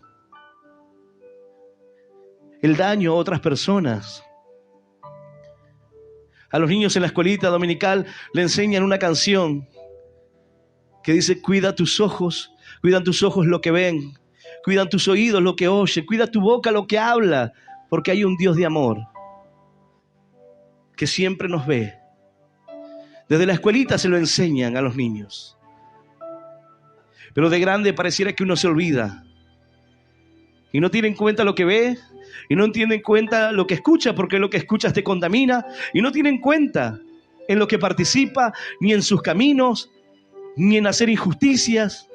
el daño a otras personas. A los niños en la escuelita dominical le enseñan una canción que dice, cuidan tus ojos lo que ven, cuidan tus oídos lo que oyen, cuida tu boca lo que habla, porque hay un Dios de amor que siempre nos ve. Desde la escuelita se lo enseñan a los niños. Pero de grande pareciera que uno se olvida. Y no tiene en cuenta lo que ve. Y no tiene en cuenta lo que escucha, porque lo que escuchas te contamina. Y no tiene en cuenta en lo que participa, ni en sus caminos, ni en hacer injusticias.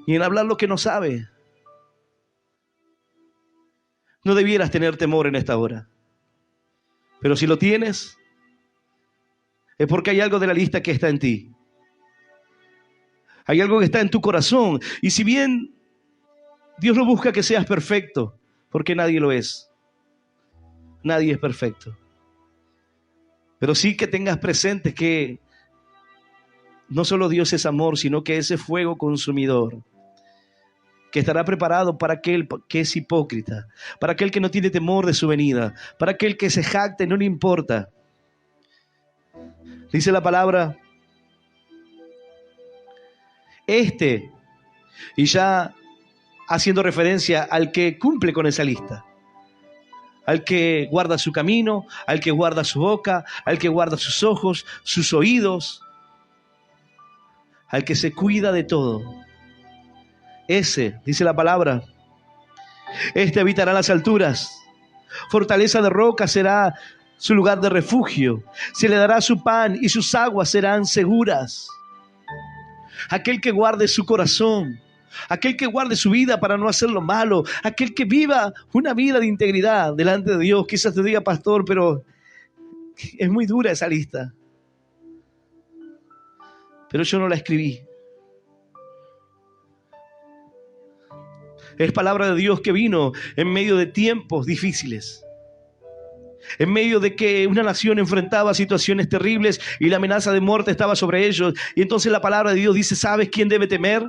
y en hablar lo que no sabe. No debieras tener temor en esta hora. Pero si lo tienes, es porque hay algo de la lista que está en ti. Hay algo que está en tu corazón. Y si bien Dios no busca que seas perfecto, porque nadie lo es. Nadie es perfecto. Pero sí que tengas presente que no solo Dios es amor, sino que ese fuego consumidor que estará preparado para aquel que es hipócrita, para aquel que no tiene temor de su venida, para aquel que se jacte, no le importa. Dice la palabra, y ya haciendo referencia al que cumple con esa lista, al que guarda su camino, al que guarda su boca, al que guarda sus ojos, sus oídos, al que se cuida de todo. Ese, dice la palabra, habitará las alturas, fortaleza de roca será su lugar de refugio, se le dará su pan y sus aguas serán seguras. Aquel que guarde su corazón, aquel que guarde su vida para no hacer lo malo, aquel que viva una vida de integridad delante de Dios. Quizás te diga, pastor, pero es muy dura esa lista. Pero yo no la escribí. Es palabra de Dios que vino en medio de tiempos difíciles. En medio de que una nación enfrentaba situaciones terribles y la amenaza de muerte estaba sobre ellos. Y entonces la palabra de Dios dice, ¿sabes quién debe temer?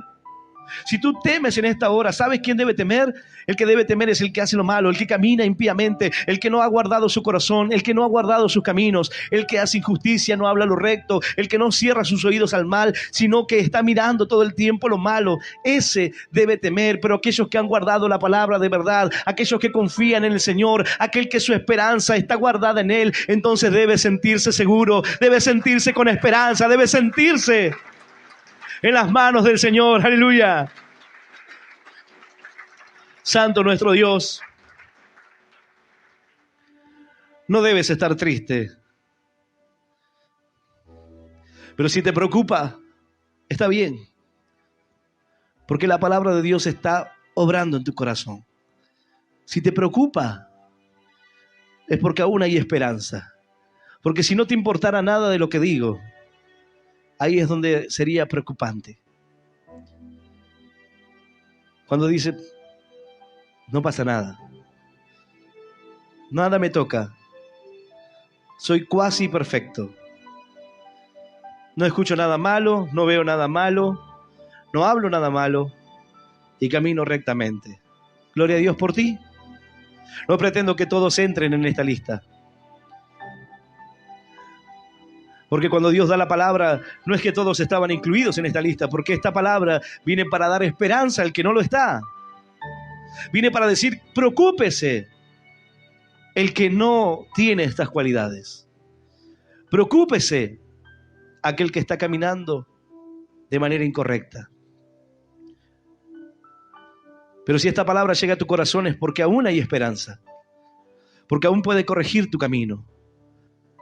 Si tú temes en esta hora, ¿sabes quién debe temer? El que debe temer es el que hace lo malo, el que camina impíamente, el que no ha guardado su corazón, el que no ha guardado sus caminos, el que hace injusticia, no habla lo recto, el que no cierra sus oídos al mal, sino que está mirando todo el tiempo lo malo. Ese debe temer. Pero aquellos que han guardado la palabra de verdad, aquellos que confían en el Señor, aquel que su esperanza está guardada en Él, entonces debe sentirse seguro, debe sentirse con esperanza, debe sentirse en las manos del Señor. Aleluya. Santo nuestro Dios. No debes estar triste. Pero si te preocupa, está bien. Porque la palabra de Dios está obrando en tu corazón. Si te preocupa, es porque aún hay esperanza. Porque si no te importara nada de lo que digo, ahí es donde sería preocupante. Cuando dice, no pasa nada. Nada me toca. Soy cuasi perfecto. No escucho nada malo, no veo nada malo, no hablo nada malo y camino rectamente. Gloria a Dios por ti. No pretendo que todos entren en esta lista. Porque cuando Dios da la palabra, no es que todos estaban incluidos en esta lista, porque esta palabra viene para dar esperanza al que no lo está. Viene para decir, preocúpese el que no tiene estas cualidades. Preocúpese aquel que está caminando de manera incorrecta. Pero si esta palabra llega a tu corazón es porque aún hay esperanza, porque aún puede corregir tu camino,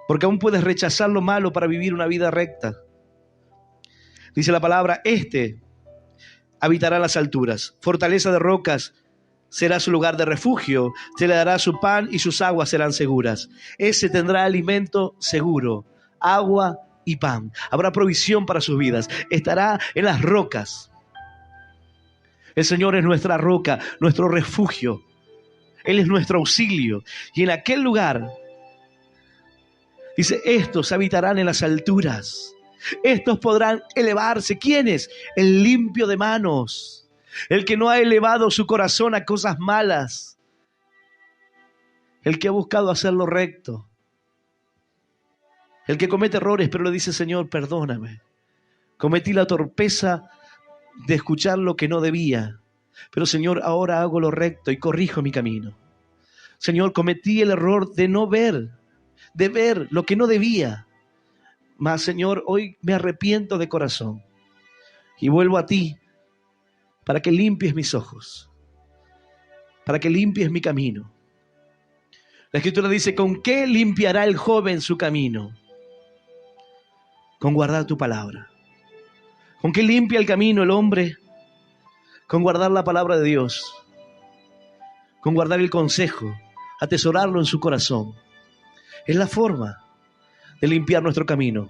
porque aún puedes rechazar lo malo para vivir una vida recta. Dice la palabra, habitará las alturas, fortaleza de rocas será su lugar de refugio, se le dará su pan y sus aguas serán seguras. Ese tendrá alimento seguro, agua y pan. Habrá provisión para sus vidas. Estará en las rocas. El Señor es nuestra roca, nuestro refugio. Él es nuestro auxilio. Y en aquel lugar, dice, estos habitarán en las alturas. Estos podrán elevarse. ¿Quiénes? El limpio de manos. El que no ha elevado su corazón a cosas malas. El que ha buscado hacer lo recto. El que comete errores, pero le dice, Señor, perdóname. Cometí la torpeza de escuchar lo que no debía. Pero, Señor, ahora hago lo recto y corrijo mi camino. Señor, cometí el error de no ver, de ver lo que no debía. Mas, Señor, hoy me arrepiento de corazón y vuelvo a ti para que limpies mis ojos, para que limpies mi camino. La Escritura dice, ¿con qué limpiará el joven su camino? Con guardar tu palabra. ¿Con qué limpia el camino el hombre? con guardar la palabra de Dios, con guardar el consejo, atesorarlo en su corazón. Es la forma de limpiar nuestro camino.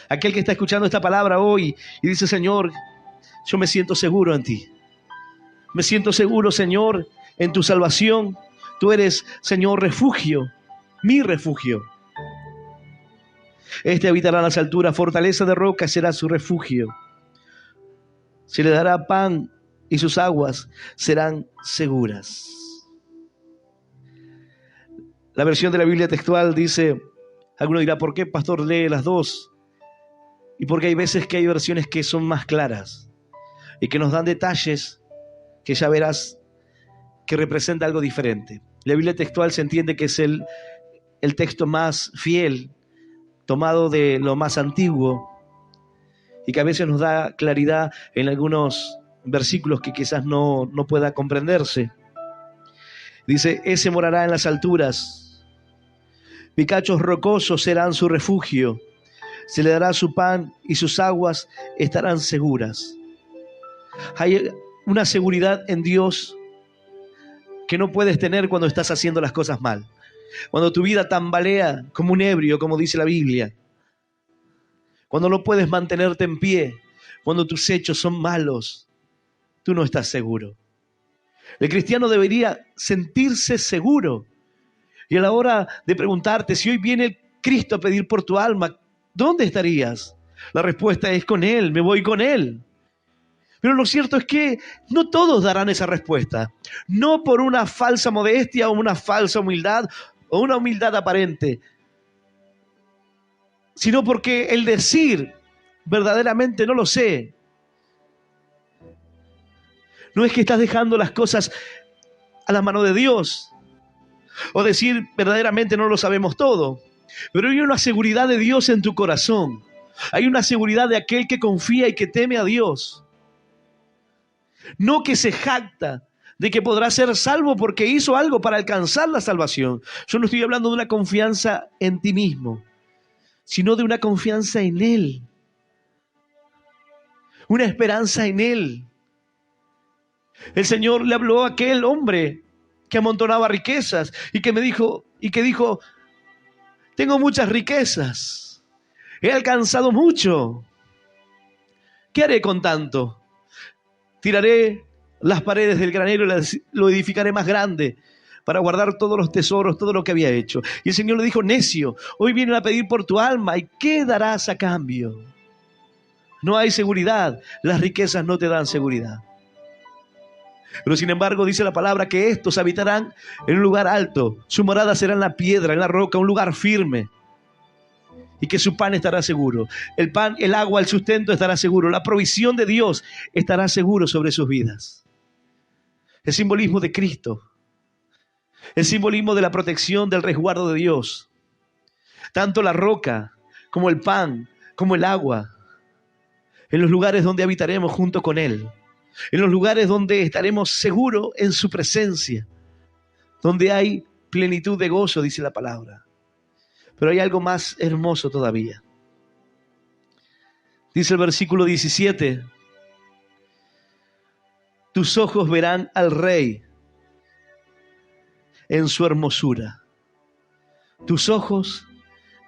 Aquel que está escuchando esta palabra hoy y dice: Señor, yo me siento seguro en ti. Me siento seguro, Señor, en tu salvación. Tú eres, Señor, refugio, mi refugio. Este habitará en las alturas, fortaleza de roca será su refugio. Se le dará pan y sus aguas serán seguras. La versión de la Biblia textual dice, alguno dirá: ¿por qué, pastor, lee las dos? Y porque hay veces que hay versiones que son más claras y que nos dan detalles que ya verás que representa algo diferente. La Biblia textual se entiende que es el texto más fiel, tomado de lo más antiguo, y que a veces nos da claridad en algunos versículos que quizás no pueda comprenderse. Dice: ese morará en las alturas, picachos rocosos serán su refugio, se le dará su pan y sus aguas estarán seguras. Hay una seguridad en Dios que no puedes tener cuando estás haciendo las cosas mal. Cuando tu vida tambalea como un ebrio, como dice la Biblia. Cuando no puedes mantenerte en pie. Cuando tus hechos son malos. Tú no estás seguro. El cristiano debería sentirse seguro. Y a la hora de preguntarte si hoy viene Cristo a pedir por tu alma, ¿dónde estarías? La respuesta es: con Él, me voy con Él. Pero lo cierto es que no todos darán esa respuesta. No por una falsa modestia o una falsa humildad o una humildad aparente, sino porque el decir verdaderamente no lo sé, no es que estás dejando las cosas a la mano de Dios, o decir verdaderamente no lo sabemos todo, pero hay una seguridad de Dios en tu corazón. Hay una seguridad de aquel que confía y que teme a Dios. No que se jacta de que podrá ser salvo porque hizo algo para alcanzar la salvación. Yo no estoy hablando de una confianza en ti mismo, sino de una confianza en Él. Una esperanza en Él. El Señor le habló a aquel hombre que amontonaba riquezas y que dijo, tengo muchas riquezas, he alcanzado mucho. ¿Qué haré con tanto? Tiraré las paredes del granero y lo edificaré más grande para guardar todos los tesoros, todo lo que había hecho. Y el Señor le dijo: necio, hoy vienen a pedir por tu alma, ¿y qué darás a cambio? No hay seguridad, las riquezas no te dan seguridad. Pero sin embargo dice la palabra que estos habitarán en un lugar alto, su morada será en la piedra, en la roca, un lugar firme. Y que su pan estará seguro. El pan, el agua, el sustento estará seguro. La provisión de Dios estará seguro sobre sus vidas. El simbolismo de Cristo. El simbolismo de la protección, del resguardo de Dios. Tanto la roca, como el pan, como el agua. En los lugares donde habitaremos junto con Él. En los lugares donde estaremos seguros en su presencia. Donde hay plenitud de gozo, dice la palabra. Pero hay algo más hermoso todavía. Dice el versículo 17: tus ojos verán al Rey en su hermosura. Tus ojos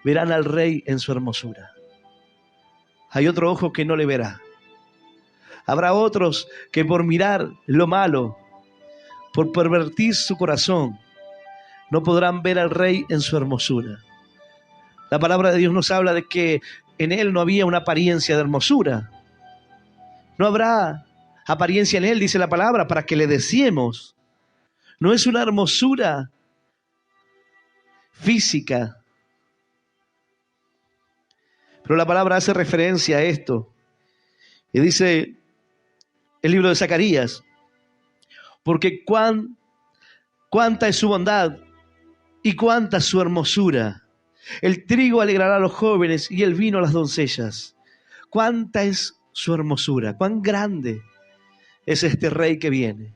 verán al Rey en su hermosura. Hay otro ojo que no le verá. Habrá otros que por mirar lo malo, por pervertir su corazón, no podrán ver al Rey en su hermosura. La palabra de Dios nos habla de que en Él no había una apariencia de hermosura. No habrá apariencia en Él, dice la palabra, para que le deseemos. No es una hermosura física. Pero la palabra hace referencia a esto. Y dice el libro de Zacarías: porque cuánta es su bondad y cuánta su hermosura. El trigo alegrará a los jóvenes y el vino a las doncellas. Cuánta es su hermosura, cuán grande es este Rey que viene.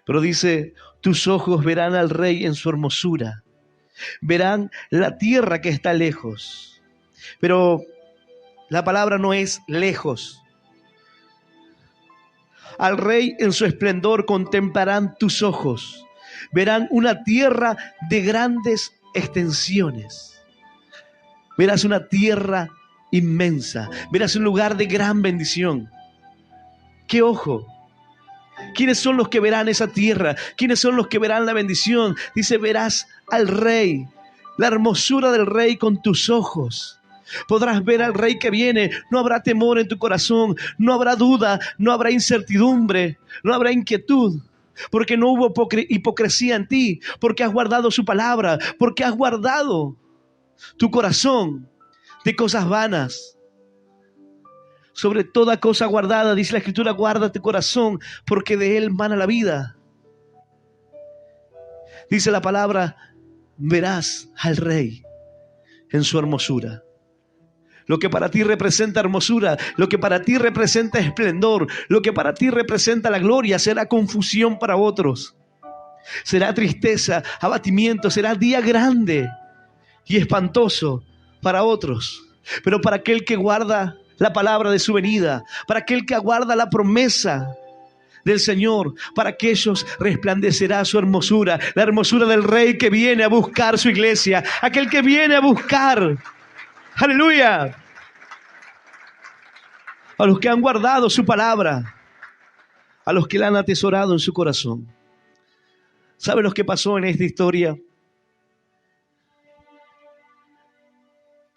Pero dice: tus ojos verán al Rey en su hermosura. Verán la tierra que está lejos. Pero la palabra no es lejos. Al Rey en su esplendor contemplarán tus ojos. Verán una tierra de grandes extensiones. Verás una tierra inmensa. Verás un lugar de gran bendición. ¡Qué ojo! ¿Quiénes son los que verán esa tierra? ¿Quiénes son los que verán la bendición? Dice, verás al Rey, la hermosura del Rey con tus ojos. Podrás ver al Rey que viene. No habrá temor en tu corazón. No habrá duda. No habrá incertidumbre. No habrá inquietud. Porque no hubo hipocresía en ti. Porque has guardado su palabra. Porque has guardado tu corazón de cosas vanas. Sobre toda cosa guardada, dice la Escritura, guarda tu corazón, porque de él mana la vida. Dice la palabra, verás al Rey en su hermosura. Lo que para ti representa hermosura, lo que para ti representa esplendor, lo que para ti representa la gloria, será confusión para otros. Será tristeza, abatimiento, será día grande y espantoso para otros. Pero para aquel que guarda la palabra de su venida, para aquel que aguarda la promesa del Señor, para aquellos resplandecerá su hermosura, la hermosura del Rey que viene a buscar su iglesia, aquel que viene a buscar, aleluya, a los que han guardado su palabra, a los que la han atesorado en su corazón. ¿Saben lo que pasó en esta historia?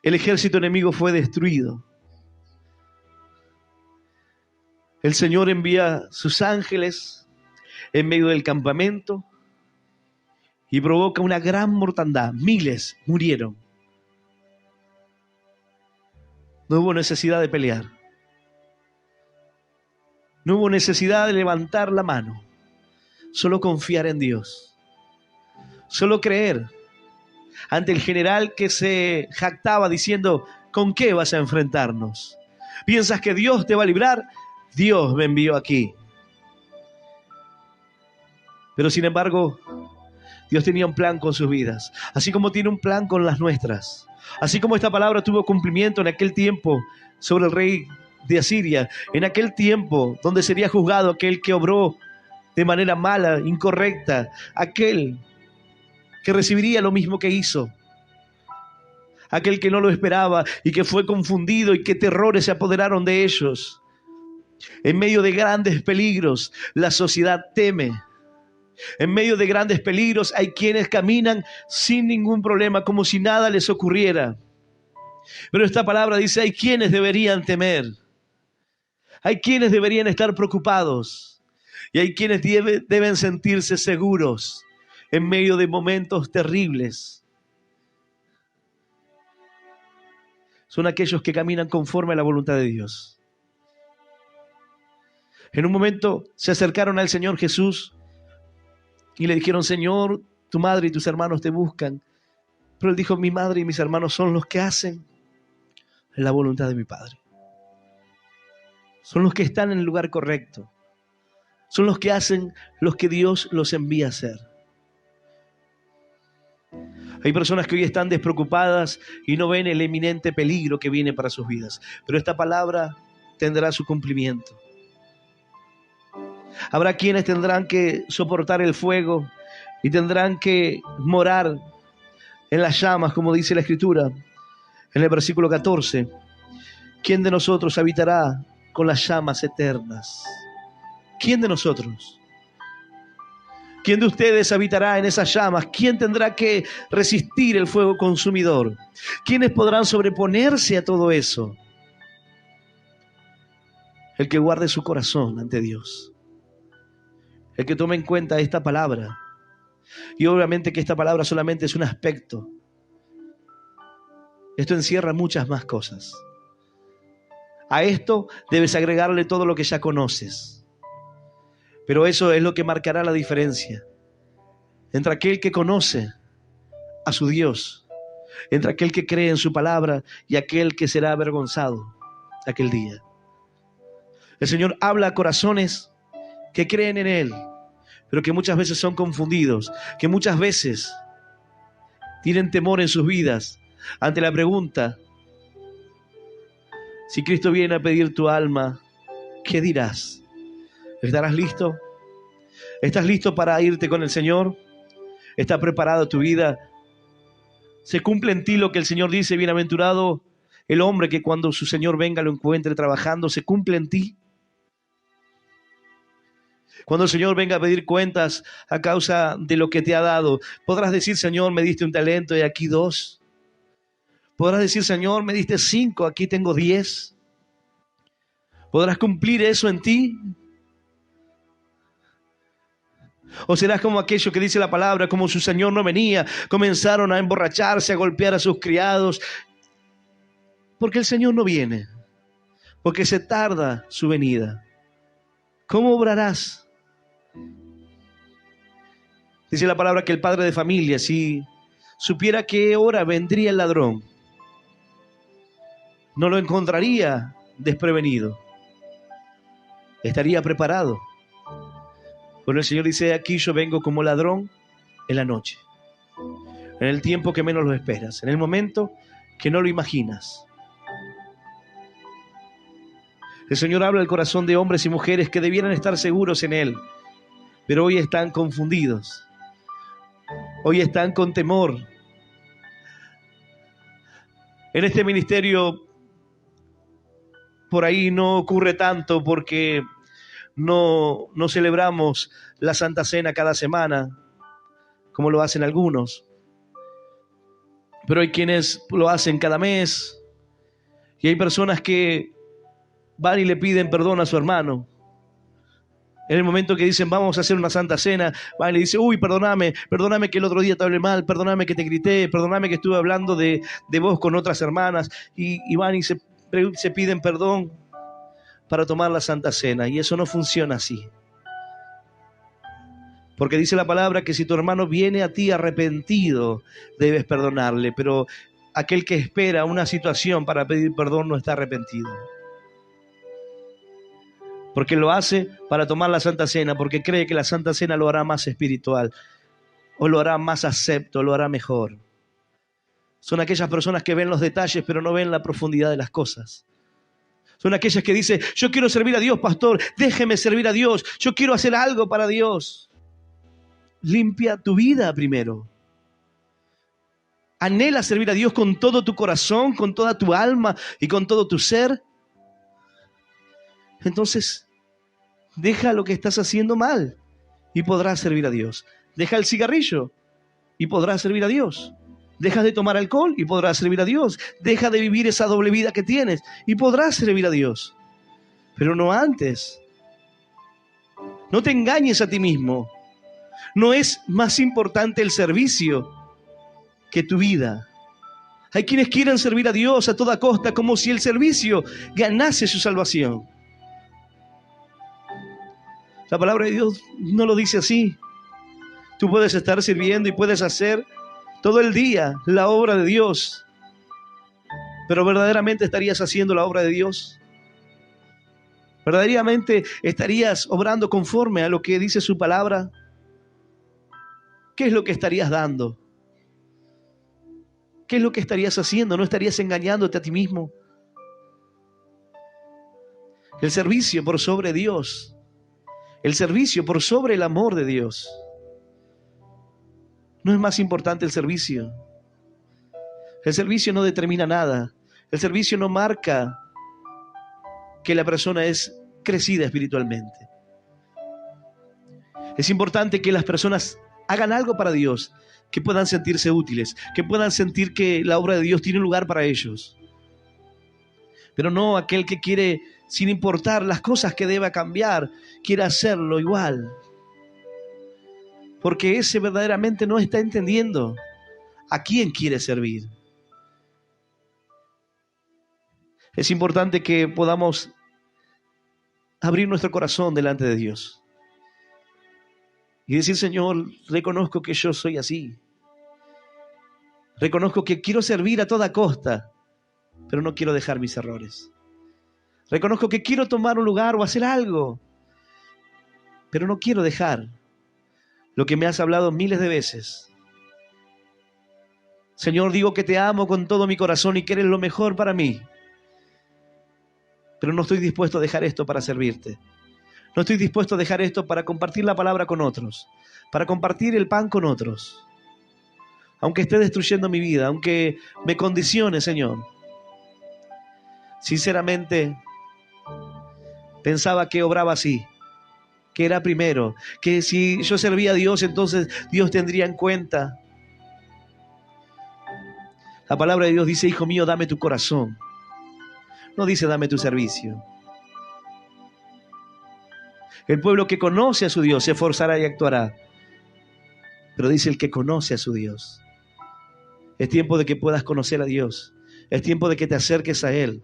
El ejército enemigo fue destruido. El Señor envía sus ángeles en medio del campamento y provoca una gran mortandad. Miles murieron. No hubo necesidad de pelear. No hubo necesidad de levantar la mano. Solo confiar en Dios. Solo creer ante el general que se jactaba diciendo, ¿con qué vas a enfrentarnos? ¿Piensas que Dios te va a librar? Dios me envió aquí. Pero sin embargo, Dios tenía un plan con sus vidas, así como tiene un plan con las nuestras. Así como esta palabra tuvo cumplimiento en aquel tiempo sobre el rey de Asiria, en aquel tiempo donde sería juzgado aquel que obró de manera mala, incorrecta, aquel que recibiría lo mismo que hizo, aquel que no lo esperaba y que fue confundido y que terrores se apoderaron de ellos. En medio de grandes peligros, la sociedad teme. En medio de grandes peligros hay quienes caminan sin ningún problema, como si nada les ocurriera. Pero esta palabra dice, hay quienes deberían temer. Hay quienes deberían estar preocupados. Y hay quienes deben sentirse seguros en medio de momentos terribles. Son aquellos que caminan conforme a la voluntad de Dios. En un momento se acercaron al Señor Jesús y le dijeron, Señor, tu madre y tus hermanos te buscan. Pero él dijo, mi madre y mis hermanos son los que hacen la voluntad de mi Padre. Son los que están en el lugar correcto. Son los que hacen lo que Dios los envía a hacer. Hay personas que hoy están despreocupadas y no ven el eminente peligro que viene para sus vidas. Pero esta palabra tendrá su cumplimiento. Habrá quienes tendrán que soportar el fuego y tendrán que morar en las llamas, como dice la Escritura en el versículo 14. ¿Quién de nosotros habitará con las llamas eternas? ¿Quién de nosotros? ¿Quién de ustedes habitará en esas llamas? ¿Quién tendrá que resistir el fuego consumidor? ¿Quiénes podrán sobreponerse a todo eso? El que guarde su corazón ante Dios. El que tome en cuenta esta palabra. Y obviamente que esta palabra solamente es un aspecto. Esto encierra muchas más cosas. A esto debes agregarle todo lo que ya conoces. Pero eso es lo que marcará la diferencia entre aquel que conoce a su Dios, entre aquel que cree en su palabra y aquel que será avergonzado aquel día. El Señor habla a corazones que creen en Él, pero que muchas veces son confundidos, que muchas veces tienen temor en sus vidas ante la pregunta, si Cristo viene a pedir tu alma, ¿qué dirás? ¿Estarás listo? ¿Estás listo para irte con el Señor? ¿Está preparada tu vida? ¿Se cumple en ti lo que el Señor dice? Bienaventurado el hombre que cuando su Señor venga lo encuentre trabajando. ¿Se cumple en ti? Cuando el Señor venga a pedir cuentas a causa de lo que te ha dado, podrás decir: Señor, me diste un talento y aquí 2. Podrás decir: Señor, me diste 5, aquí tengo 10. ¿Podrás cumplir eso en ti? ¿O serás como aquello que dice la palabra, como su Señor no venía, comenzaron a emborracharse, a golpear a sus criados? Porque el Señor no viene, porque se tarda su venida. ¿Cómo obrarás? Dice la palabra que el padre de familia, si supiera qué hora vendría el ladrón, no lo encontraría desprevenido. Estaría preparado. Pero el Señor dice: aquí yo vengo como ladrón en la noche, en el tiempo que menos lo esperas, en el momento que no lo imaginas. El Señor habla al corazón de hombres y mujeres que debieran estar seguros en Él, pero hoy están confundidos. Hoy están con temor. En este ministerio por ahí no ocurre tanto porque no celebramos la Santa Cena cada semana, como lo hacen algunos. Pero hay quienes lo hacen cada mes. Y hay personas que van y le piden perdón a su hermano. En el momento que dicen: vamos a hacer una Santa Cena, van y le dicen: uy, perdóname que el otro día te hablé mal, perdóname que te grité, perdóname que estuve hablando de vos con otras hermanas. Y van y se piden perdón para tomar la Santa Cena. Y eso no funciona así. Porque dice la palabra que si tu hermano viene a ti arrepentido, debes perdonarle. Pero aquel que espera una situación para pedir perdón no está arrepentido. Porque lo hace para tomar la Santa Cena, porque cree que la Santa Cena lo hará más espiritual, o lo hará más acepto, lo hará mejor. Son aquellas personas que ven los detalles, pero no ven la profundidad de las cosas. Son aquellas que dicen: yo quiero servir a Dios, pastor, déjeme servir a Dios, yo quiero hacer algo para Dios. Limpia tu vida primero. Anhela servir a Dios con todo tu corazón, con toda tu alma y con todo tu ser. Entonces, deja lo que estás haciendo mal y podrás servir a Dios. Deja el cigarrillo y podrás servir a Dios. Deja de tomar alcohol y podrás servir a Dios. Deja de vivir esa doble vida que tienes y podrás servir a Dios. Pero no antes. No te engañes a ti mismo. No es más importante el servicio que tu vida. Hay quienes quieren servir a Dios a toda costa, como si el servicio ganase su salvación. La palabra de Dios no lo dice así. Tú puedes estar sirviendo y puedes hacer todo el día la obra de Dios, pero ¿verdaderamente estarías haciendo la obra de Dios? ¿Verdaderamente estarías obrando conforme a lo que dice su palabra? ¿Qué es lo que estarías dando? ¿Qué es lo que estarías haciendo? ¿No estarías engañándote a ti mismo? El servicio por sobre Dios. El servicio por sobre el amor de Dios. No es más importante el servicio. El servicio no determina nada. El servicio no marca que la persona es crecida espiritualmente. Es importante que las personas hagan algo para Dios, que puedan sentirse útiles, que puedan sentir que la obra de Dios tiene lugar para ellos. Pero no aquel que quiere, sin importar las cosas que deba cambiar, quiere hacerlo igual. Porque ese verdaderamente no está entendiendo a quién quiere servir. Es importante que podamos abrir nuestro corazón delante de Dios y decir: Señor, reconozco que yo soy así. Reconozco que quiero servir a toda costa, pero no quiero dejar mis errores. Reconozco que quiero tomar un lugar o hacer algo, pero no quiero dejar lo que me has hablado miles de veces. Señor, digo que te amo con todo mi corazón y que eres lo mejor para mí, pero no estoy dispuesto a dejar esto para servirte. No estoy dispuesto a dejar esto para compartir la palabra con otros, para compartir el pan con otros. Aunque esté destruyendo mi vida, aunque me condicione, Señor. Sinceramente, pensaba que obraba así, que era primero, que si yo servía a Dios, entonces Dios tendría en cuenta. La palabra de Dios dice, hijo mío, dame tu corazón. No dice, dame tu servicio. El pueblo que conoce a su Dios se esforzará y actuará. Pero dice el que conoce a su Dios. Es tiempo de que puedas conocer a Dios. Es tiempo de que te acerques a Él.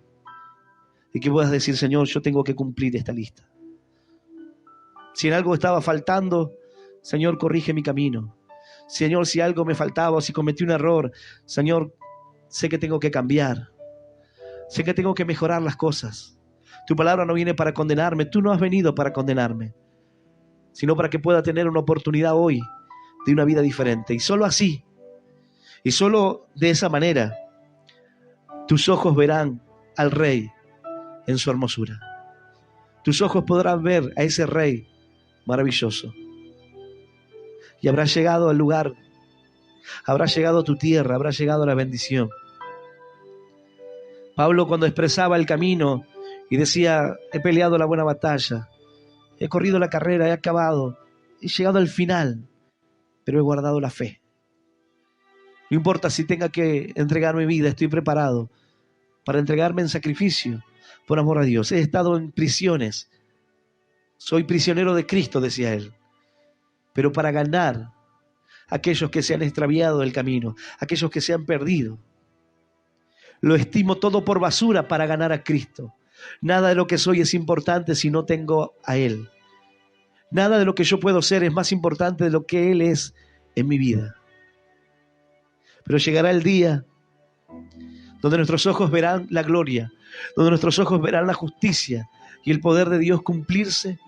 Y que puedas decir, Señor, yo tengo que cumplir esta lista. Si en algo estaba faltando, Señor, corrige mi camino. Señor, si algo me faltaba o si cometí un error, Señor, sé que tengo que cambiar. Sé que tengo que mejorar las cosas. Tu palabra no viene para condenarme. Tú no has venido para condenarme, sino para que pueda tener una oportunidad hoy de una vida diferente. Y solo así, y solo de esa manera, tus ojos verán al Rey en su hermosura. Tus ojos podrán ver a ese Rey maravilloso. Y habrás llegado al lugar, habrás llegado a tu tierra, habrás llegado a la bendición. Pablo, cuando expresaba el camino y decía, he peleado la buena batalla, he corrido la carrera, he acabado, he llegado al final, pero he guardado la fe. No importa si tenga que entregar mi vida, estoy preparado para entregarme en sacrificio por amor a Dios. He estado en prisiones, soy prisionero de Cristo, decía él, pero para ganar a aquellos que se han extraviado del camino, aquellos que se han perdido. Lo estimo todo por basura para ganar a Cristo. Nada de lo que soy es importante si no tengo a Él. Nada de lo que yo puedo ser es más importante de lo que Él es en mi vida. Pero llegará el día donde nuestros ojos verán la gloria, donde nuestros ojos verán la justicia y el poder de Dios cumplirse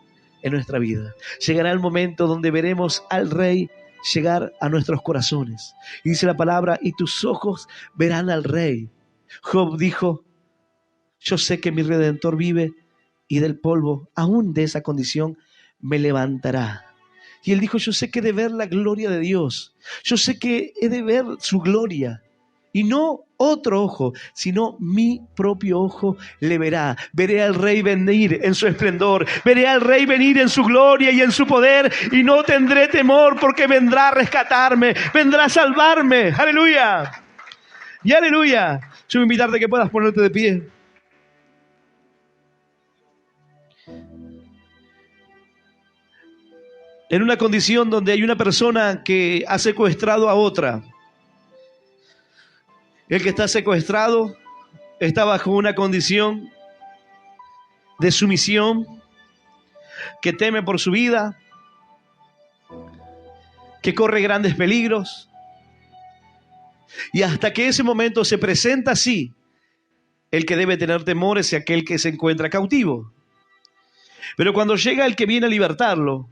en nuestra vida. Llegará el momento donde veremos al Rey llegar a nuestros corazones. Y dice la palabra, y tus ojos verán al Rey. Job dijo, yo sé que mi Redentor vive y del polvo, aún de esa condición, me levantará. Y él dijo, yo sé que he de ver la gloria de Dios. Yo sé que he de ver su gloria. Y no otro ojo, sino mi propio ojo le verá. Veré al Rey venir en su esplendor. Veré al Rey venir en su gloria y en su poder. Y no tendré temor porque vendrá a rescatarme. Vendrá a salvarme. ¡Aleluya! Y aleluya. Yo voy a invitarte a que puedas ponerte de pie. En una condición donde hay una persona que ha secuestrado a otra. El que está secuestrado está bajo una condición de sumisión, que teme por su vida, que corre grandes peligros. Y hasta que ese momento se presenta así, el que debe tener temor es aquel que se encuentra cautivo. Pero cuando llega el que viene a libertarlo,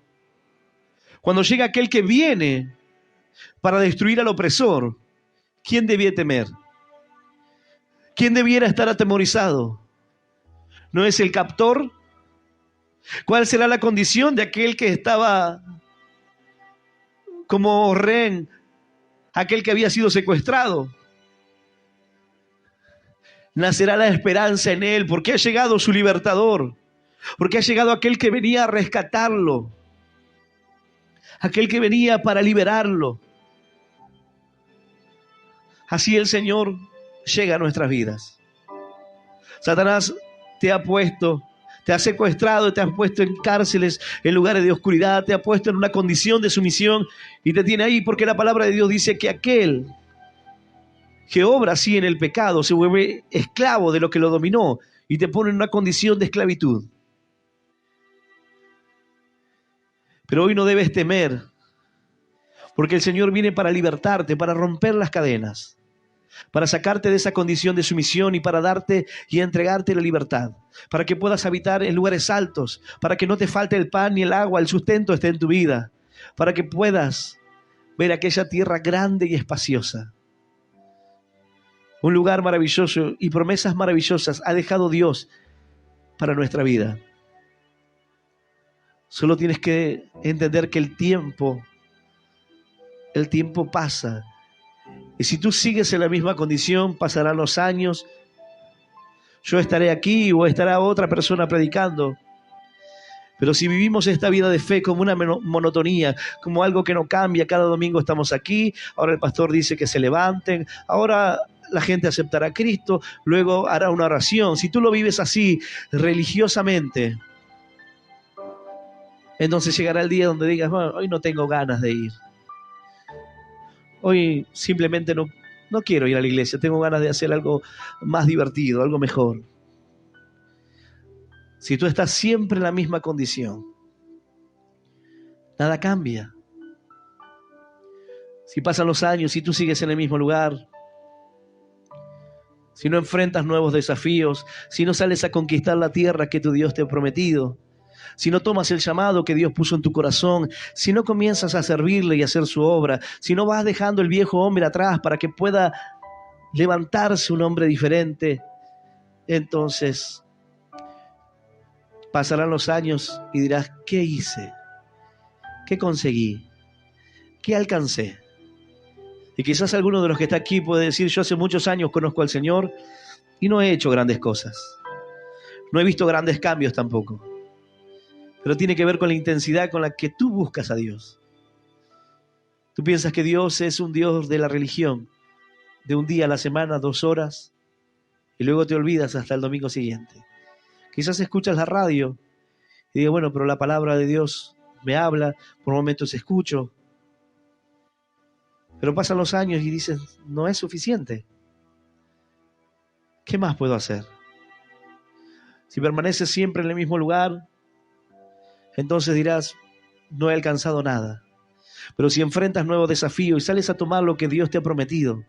cuando llega aquel que viene para destruir al opresor, ¿quién debía temer? ¿Quién debiera estar atemorizado? ¿No es el captor? ¿Cuál será la condición de aquel que estaba como rehén, aquel que había sido secuestrado? Nacerá la esperanza en él, porque ha llegado su libertador, porque ha llegado aquel que venía a rescatarlo, aquel que venía para liberarlo. Así el Señor llega a nuestras vidas. Satanás te ha puesto, te ha secuestrado, te ha puesto en cárceles, en lugares de oscuridad, te ha puesto en una condición de sumisión y te tiene ahí porque la palabra de Dios dice que aquel que obra así en el pecado se vuelve esclavo de lo que lo dominó y te pone en una condición de esclavitud. Pero hoy no debes temer, porque el Señor viene para libertarte, para romper las cadenas, para sacarte de esa condición de sumisión y para darte y entregarte la libertad, para que puedas habitar en lugares altos, para que no te falte el pan ni el agua, el sustento esté en tu vida, para que puedas ver aquella tierra grande y espaciosa. Un lugar maravilloso y promesas maravillosas ha dejado Dios para nuestra vida. Solo tienes que entender que el tiempo pasa. Y si tú sigues en la misma condición, pasarán los años. Yo estaré aquí o estará otra persona predicando. Pero si vivimos esta vida de fe como una monotonía, como algo que no cambia, cada domingo estamos aquí, ahora el pastor dice que se levanten, ahora la gente aceptará a Cristo, luego hará una oración. Si tú lo vives así, religiosamente, entonces llegará el día donde digas, bueno, hoy no tengo ganas de ir. Hoy simplemente no quiero ir a la iglesia, tengo ganas de hacer algo más divertido, algo mejor. Si tú estás siempre en la misma condición, nada cambia. Si pasan los años y tú sigues en el mismo lugar, si no enfrentas nuevos desafíos, si no sales a conquistar la tierra que tu Dios te ha prometido, si no tomas el llamado que Dios puso en tu corazón, si no comienzas a servirle y hacer su obra, si no vas dejando el viejo hombre atrás para que pueda levantarse un hombre diferente, entonces pasarán los años y dirás, ¿qué hice? ¿Qué conseguí? ¿Qué alcancé? Y quizás alguno de los que está aquí puede decir, yo hace muchos años conozco al Señor y no he hecho grandes cosas. No he visto grandes cambios tampoco. Pero tiene que ver con la intensidad con la que tú buscas a Dios. Tú piensas que Dios es un Dios de la religión, de un día a la semana, 2 horas, y luego te olvidas hasta el domingo siguiente. Quizás escuchas la radio y digas, bueno, pero la palabra de Dios me habla, por momentos escucho. Pero pasan los años y dices, no es suficiente. ¿Qué más puedo hacer? Si permaneces siempre en el mismo lugar, entonces dirás, no he alcanzado nada. Pero si enfrentas nuevos desafíos y sales a tomar lo que Dios te ha prometido,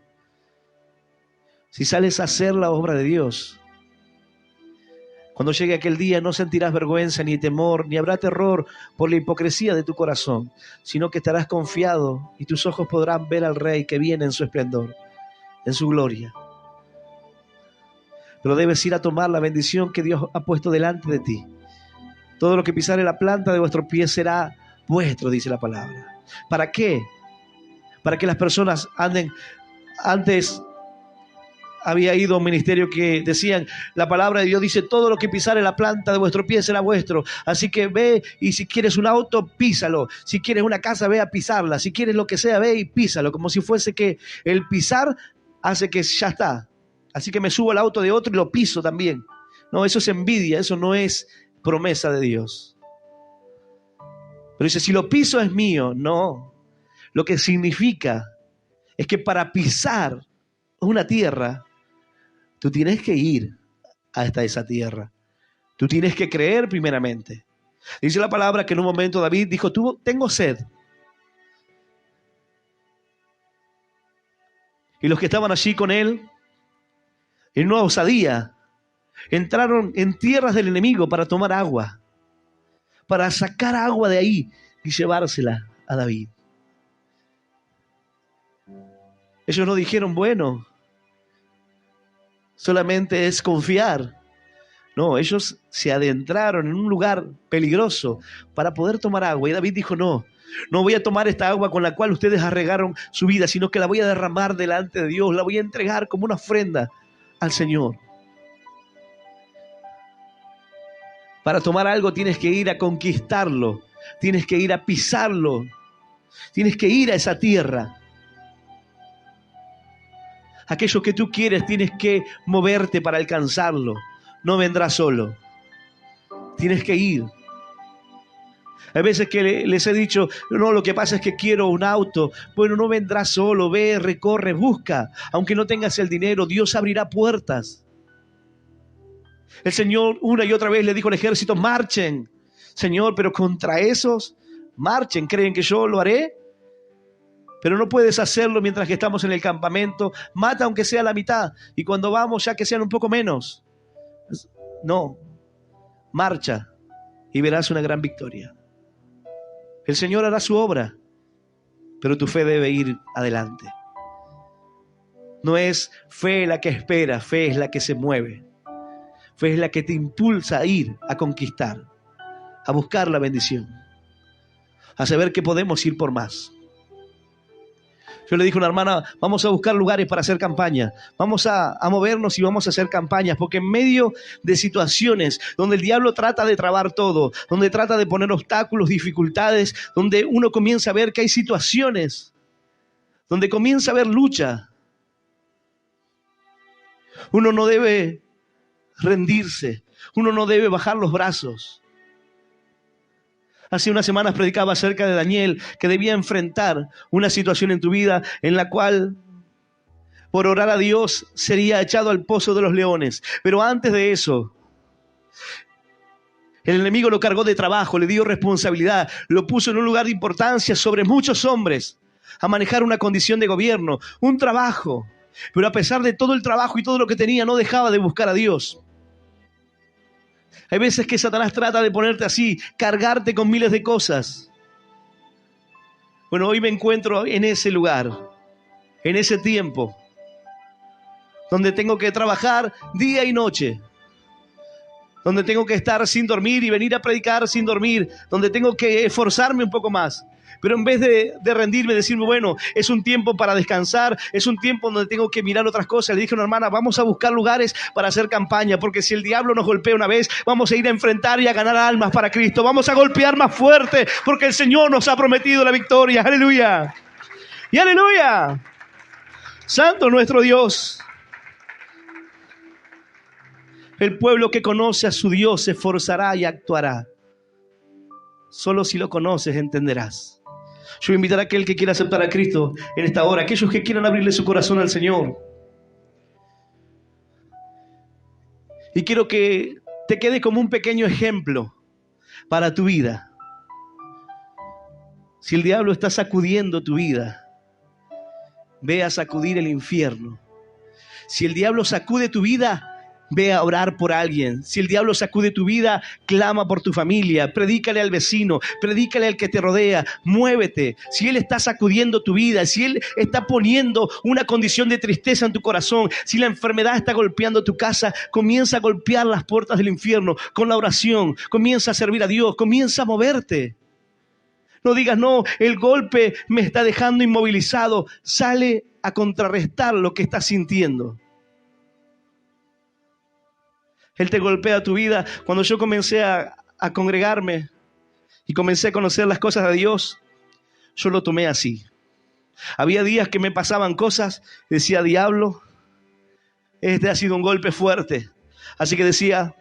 si sales a hacer la obra de Dios, cuando llegue aquel día no sentirás vergüenza ni temor, ni habrá terror por la hipocresía de tu corazón, sino que estarás confiado y tus ojos podrán ver al Rey que viene en su esplendor, en su gloria. Pero debes ir a tomar la bendición que Dios ha puesto delante de ti. Todo lo que pisare la planta de vuestro pie será vuestro, dice la palabra. ¿Para qué? Para que las personas anden. Antes había ido a un ministerio que decían, la palabra de Dios dice, todo lo que pisare la planta de vuestro pie será vuestro. Así que ve y si quieres un auto, písalo. Si quieres una casa, ve a pisarla. Si quieres lo que sea, ve y písalo. Como si fuese que el pisar hace que ya está. Así que me subo al auto de otro y lo piso también. No, eso es envidia, eso no es promesa de Dios. Pero dice, si lo piso es mío. No, lo que significa es que para pisar una tierra, tú tienes que ir hasta esa tierra. Tú tienes que creer primeramente. Dice la palabra que en un momento David dijo, tengo sed. Y los que estaban allí con él, en una osadía, entraron en tierras del enemigo para tomar agua, para sacar agua de ahí y llevársela a David. Ellos no dijeron, bueno, solamente es confiar. No, ellos se adentraron en un lugar peligroso para poder tomar agua. Y David dijo, no voy a tomar esta agua con la cual ustedes arregaron su vida, sino que la voy a derramar delante de Dios, la voy a entregar como una ofrenda al Señor. Para tomar algo tienes que ir a conquistarlo, tienes que ir a pisarlo, tienes que ir a esa tierra. Aquello que tú quieres tienes que moverte para alcanzarlo, no vendrá solo, tienes que ir. Hay veces que les he dicho, no, lo que pasa es que quiero un auto. Bueno, no vendrá solo, ve, recorre, busca. Aunque no tengas el dinero, Dios abrirá puertas. El Señor una y otra vez le dijo al ejército, marchen. Señor, pero contra esos, marchen. ¿Creen que yo lo haré? Pero no puedes hacerlo mientras que estamos en el campamento. Mata aunque sea la mitad. Y cuando vamos ya que sean un poco menos. No, marcha y verás una gran victoria. El Señor hará su obra, pero tu fe debe ir adelante. No es fe la que espera, fe es la que se mueve. Fe es la que te impulsa a ir a conquistar, a buscar la bendición, a saber que podemos ir por más. Yo le dije a una hermana, vamos a buscar lugares para hacer campaña, vamos a movernos y vamos a hacer campañas, porque en medio de situaciones donde el diablo trata de trabar todo, donde trata de poner obstáculos, dificultades, donde uno comienza a ver que hay situaciones, donde comienza a haber lucha, uno no debe rendirse, uno no debe bajar los brazos. Hace unas semanas predicaba acerca de Daniel, que debía enfrentar una situación en tu vida en la cual, por orar a Dios, sería echado al pozo de los leones. Pero antes de eso, el enemigo lo cargó de trabajo, le dio responsabilidad, lo puso en un lugar de importancia sobre muchos hombres, a manejar una condición de gobierno, un trabajo. Pero a pesar de todo el trabajo y todo lo que tenía, no dejaba de buscar a Dios. Hay veces que Satanás trata de ponerte así, cargarte con miles de cosas. Bueno, hoy me encuentro en ese lugar, en ese tiempo, donde tengo que trabajar día y noche, donde tengo que estar sin dormir y venir a predicar sin dormir, donde tengo que esforzarme un poco más. Pero en vez de rendirme, decirme, bueno, es un tiempo para descansar, es un tiempo donde tengo que mirar otras cosas. Le dije a una hermana, vamos a buscar lugares para hacer campaña, porque si el diablo nos golpea una vez, vamos a ir a enfrentar y a ganar almas para Cristo. Vamos a golpear más fuerte, porque el Señor nos ha prometido la victoria. ¡Aleluya! ¡Y aleluya! ¡Santo nuestro Dios! El pueblo que conoce a su Dios se esforzará y actuará. Solo si lo conoces entenderás. Yo voy a invitar a aquel que quiera aceptar a Cristo en esta hora, aquellos que quieran abrirle su corazón al Señor. Y quiero que te quede como un pequeño ejemplo para tu vida. Si el diablo está sacudiendo tu vida, ve a sacudir el infierno. Si el diablo sacude tu vida, ve a orar por alguien. Si el diablo sacude tu vida, clama por tu familia, predícale al vecino, predícale al que te rodea, muévete. Si él está sacudiendo tu vida, si él está poniendo una condición de tristeza en tu corazón, si la enfermedad está golpeando tu casa, comienza a golpear las puertas del infierno con la oración, comienza a servir a Dios, comienza a moverte. No digas, no, el golpe me está dejando inmovilizado. Sale a contrarrestar lo que estás sintiendo. Él te golpea tu vida. Cuando yo comencé a congregarme y comencé a conocer las cosas de Dios, yo lo tomé así. Había días que me pasaban cosas, decía, diablo, este ha sido un golpe fuerte. Así que decía,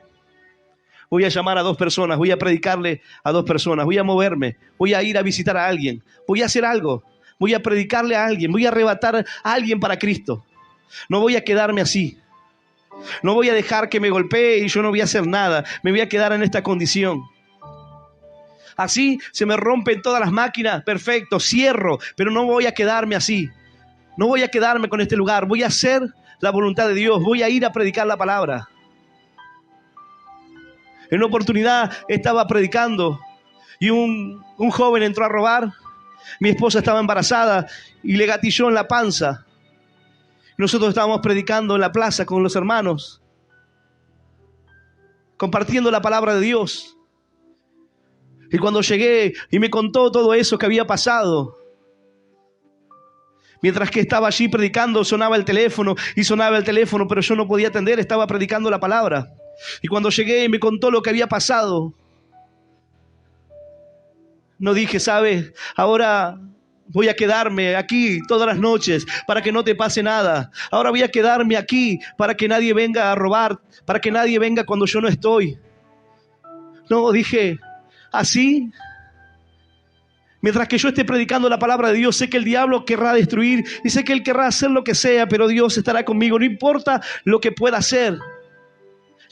voy a llamar a 2 personas, voy a predicarle a 2 personas, voy a moverme, voy a ir a visitar a alguien, voy a hacer algo, voy a predicarle a alguien, voy a arrebatar a alguien para Cristo. No voy a quedarme así. No voy a dejar que me golpee y yo no voy a hacer nada. Me voy a quedar en esta condición. Así se me rompen todas las máquinas. Perfecto, cierro. Pero no voy a quedarme así. No voy a quedarme con este lugar. Voy a hacer la voluntad de Dios. Voy a ir a predicar la palabra. En una oportunidad estaba predicando y un joven entró a robar. Mi esposa estaba embarazada y le gatilló en la panza. Nosotros estábamos predicando en la plaza con los hermanos, compartiendo la palabra de Dios. Y cuando llegué y me contó todo eso que había pasado, mientras que estaba allí predicando, sonaba el teléfono, pero yo no podía atender, estaba predicando la palabra. Y cuando llegué y me contó lo que había pasado, no dije, ¿sabes? Ahora voy a quedarme aquí todas las noches para que no te pase nada. Ahora voy a quedarme aquí para que nadie venga a robar, para que nadie venga cuando yo no estoy. No, dije, así, mientras que yo esté predicando la palabra de Dios, sé que el diablo querrá destruir y sé que él querrá hacer lo que sea, pero Dios estará conmigo, no importa lo que pueda hacer.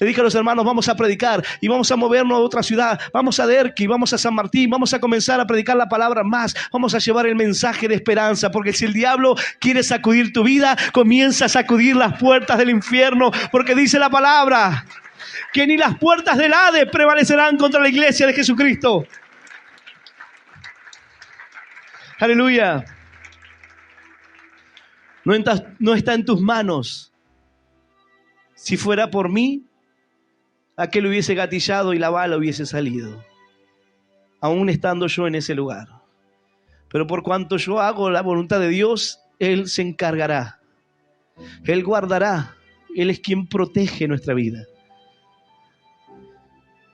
Le dije a los hermanos, vamos a predicar y vamos a movernos a otra ciudad. Vamos a Derqui, vamos a San Martín, vamos a comenzar a predicar la palabra más. Vamos a llevar el mensaje de esperanza, porque si el diablo quiere sacudir tu vida, comienza a sacudir las puertas del infierno, porque dice la palabra que ni las puertas del Hades prevalecerán contra la iglesia de Jesucristo. Aleluya. No está en tus manos. Si fuera por mí, aquel hubiese gatillado y la bala hubiese salido. aún estando yo en ese lugar. Pero por cuanto yo hago la voluntad de Dios, Él se encargará. Él guardará. Él es quien protege nuestra vida.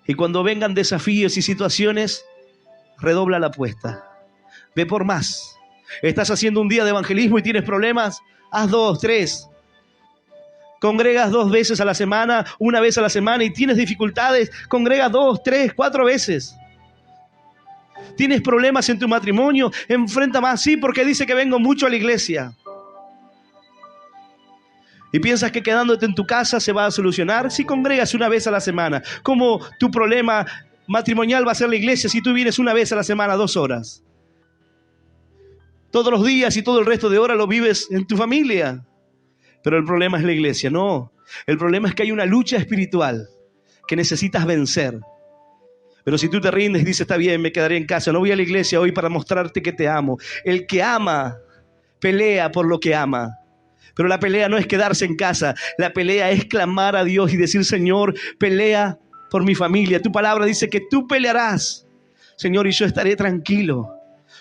Y cuando vengan desafíos y situaciones, redobla la apuesta. Ve por más. Estás haciendo un día de evangelismo y tienes problemas, haz 2, 3. Congregas 2 veces a la semana, 1 vez a la semana y tienes dificultades, congregas 2, 3, 4 veces. Tienes problemas en tu matrimonio, enfrenta más, sí, porque dice que vengo mucho a la iglesia. Y piensas que quedándote en tu casa se va a solucionar. Si congregas 1 vez a la semana, ¿cómo tu problema matrimonial va a ser la iglesia si tú vienes 1 vez a la semana, 2 horas? Todos los días y todo el resto de horas lo vives en tu familia. Pero el problema es la iglesia. No, el problema es que hay una lucha espiritual que necesitas vencer. Pero si tú te rindes y dices, está bien, me quedaré en casa, no voy a la iglesia hoy para mostrarte que te amo. El que ama, pelea por lo que ama. Pero la pelea no es quedarse en casa. La pelea es clamar a Dios y decir, Señor, pelea por mi familia. Tu palabra dice que tú pelearás, Señor, y yo estaré tranquilo.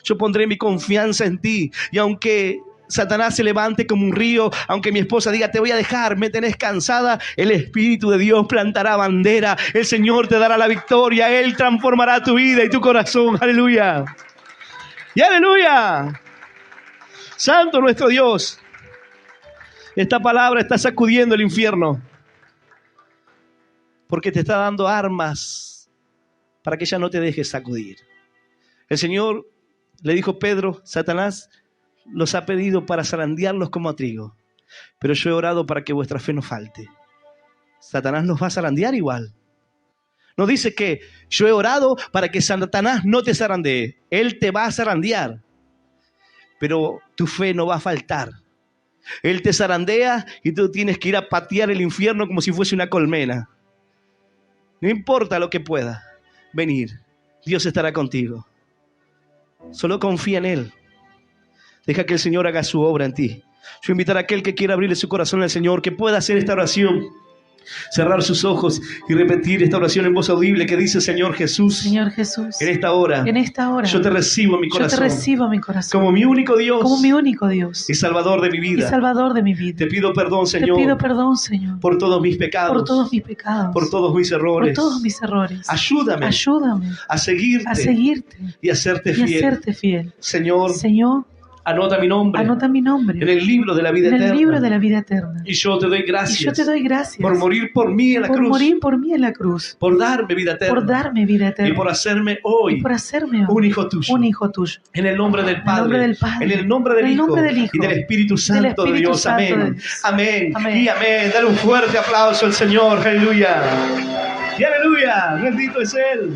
Yo pondré mi confianza en ti. Y aunque Satanás se levante como un río, aunque mi esposa diga, te voy a dejar, me tenés cansada, el Espíritu de Dios plantará bandera. El Señor te dará la victoria. Él transformará tu vida y tu corazón. Aleluya. Y aleluya. Santo nuestro Dios. Esta palabra está sacudiendo el infierno. Porque te está dando armas para que ya no te dejes sacudir. El Señor le dijo a Pedro, Satanás los ha pedido para zarandearlos como a trigo, pero yo he orado para que vuestra fe no falte. Satanás los va a zarandear igual. No dice que yo he orado para que Satanás no te zarandee. Él te va a zarandear, pero tu fe no va a faltar. Él te zarandea y tú tienes que ir a patear el infierno como si fuese una colmena. No importa lo que pueda venir, Dios estará contigo. Solo confía en Él. Deja que el Señor haga su obra en ti. Yo invitaré a aquel que quiera abrirle su corazón al Señor, que pueda hacer esta oración, cerrar sus ojos y repetir esta oración en voz audible que dice, Señor Jesús, en esta hora, yo te recibo en mi corazón, como mi único Dios, y Salvador de mi vida. Te pido perdón, Señor, por todos mis pecados, por todos mis errores. Ayúdame a seguirte y a serte fiel. Señor, anota mi nombre en el libro de la vida eterna. Y yo te doy gracias por morir por mí en la cruz, por darme vida eterna y por hacerme hoy un hijo tuyo. En el nombre del Padre, en el nombre del Hijo y del Espíritu Santo de Dios. Amén. Amén y amén. Dale un fuerte aplauso al Señor. Aleluya. Y aleluya. Bendito es Él.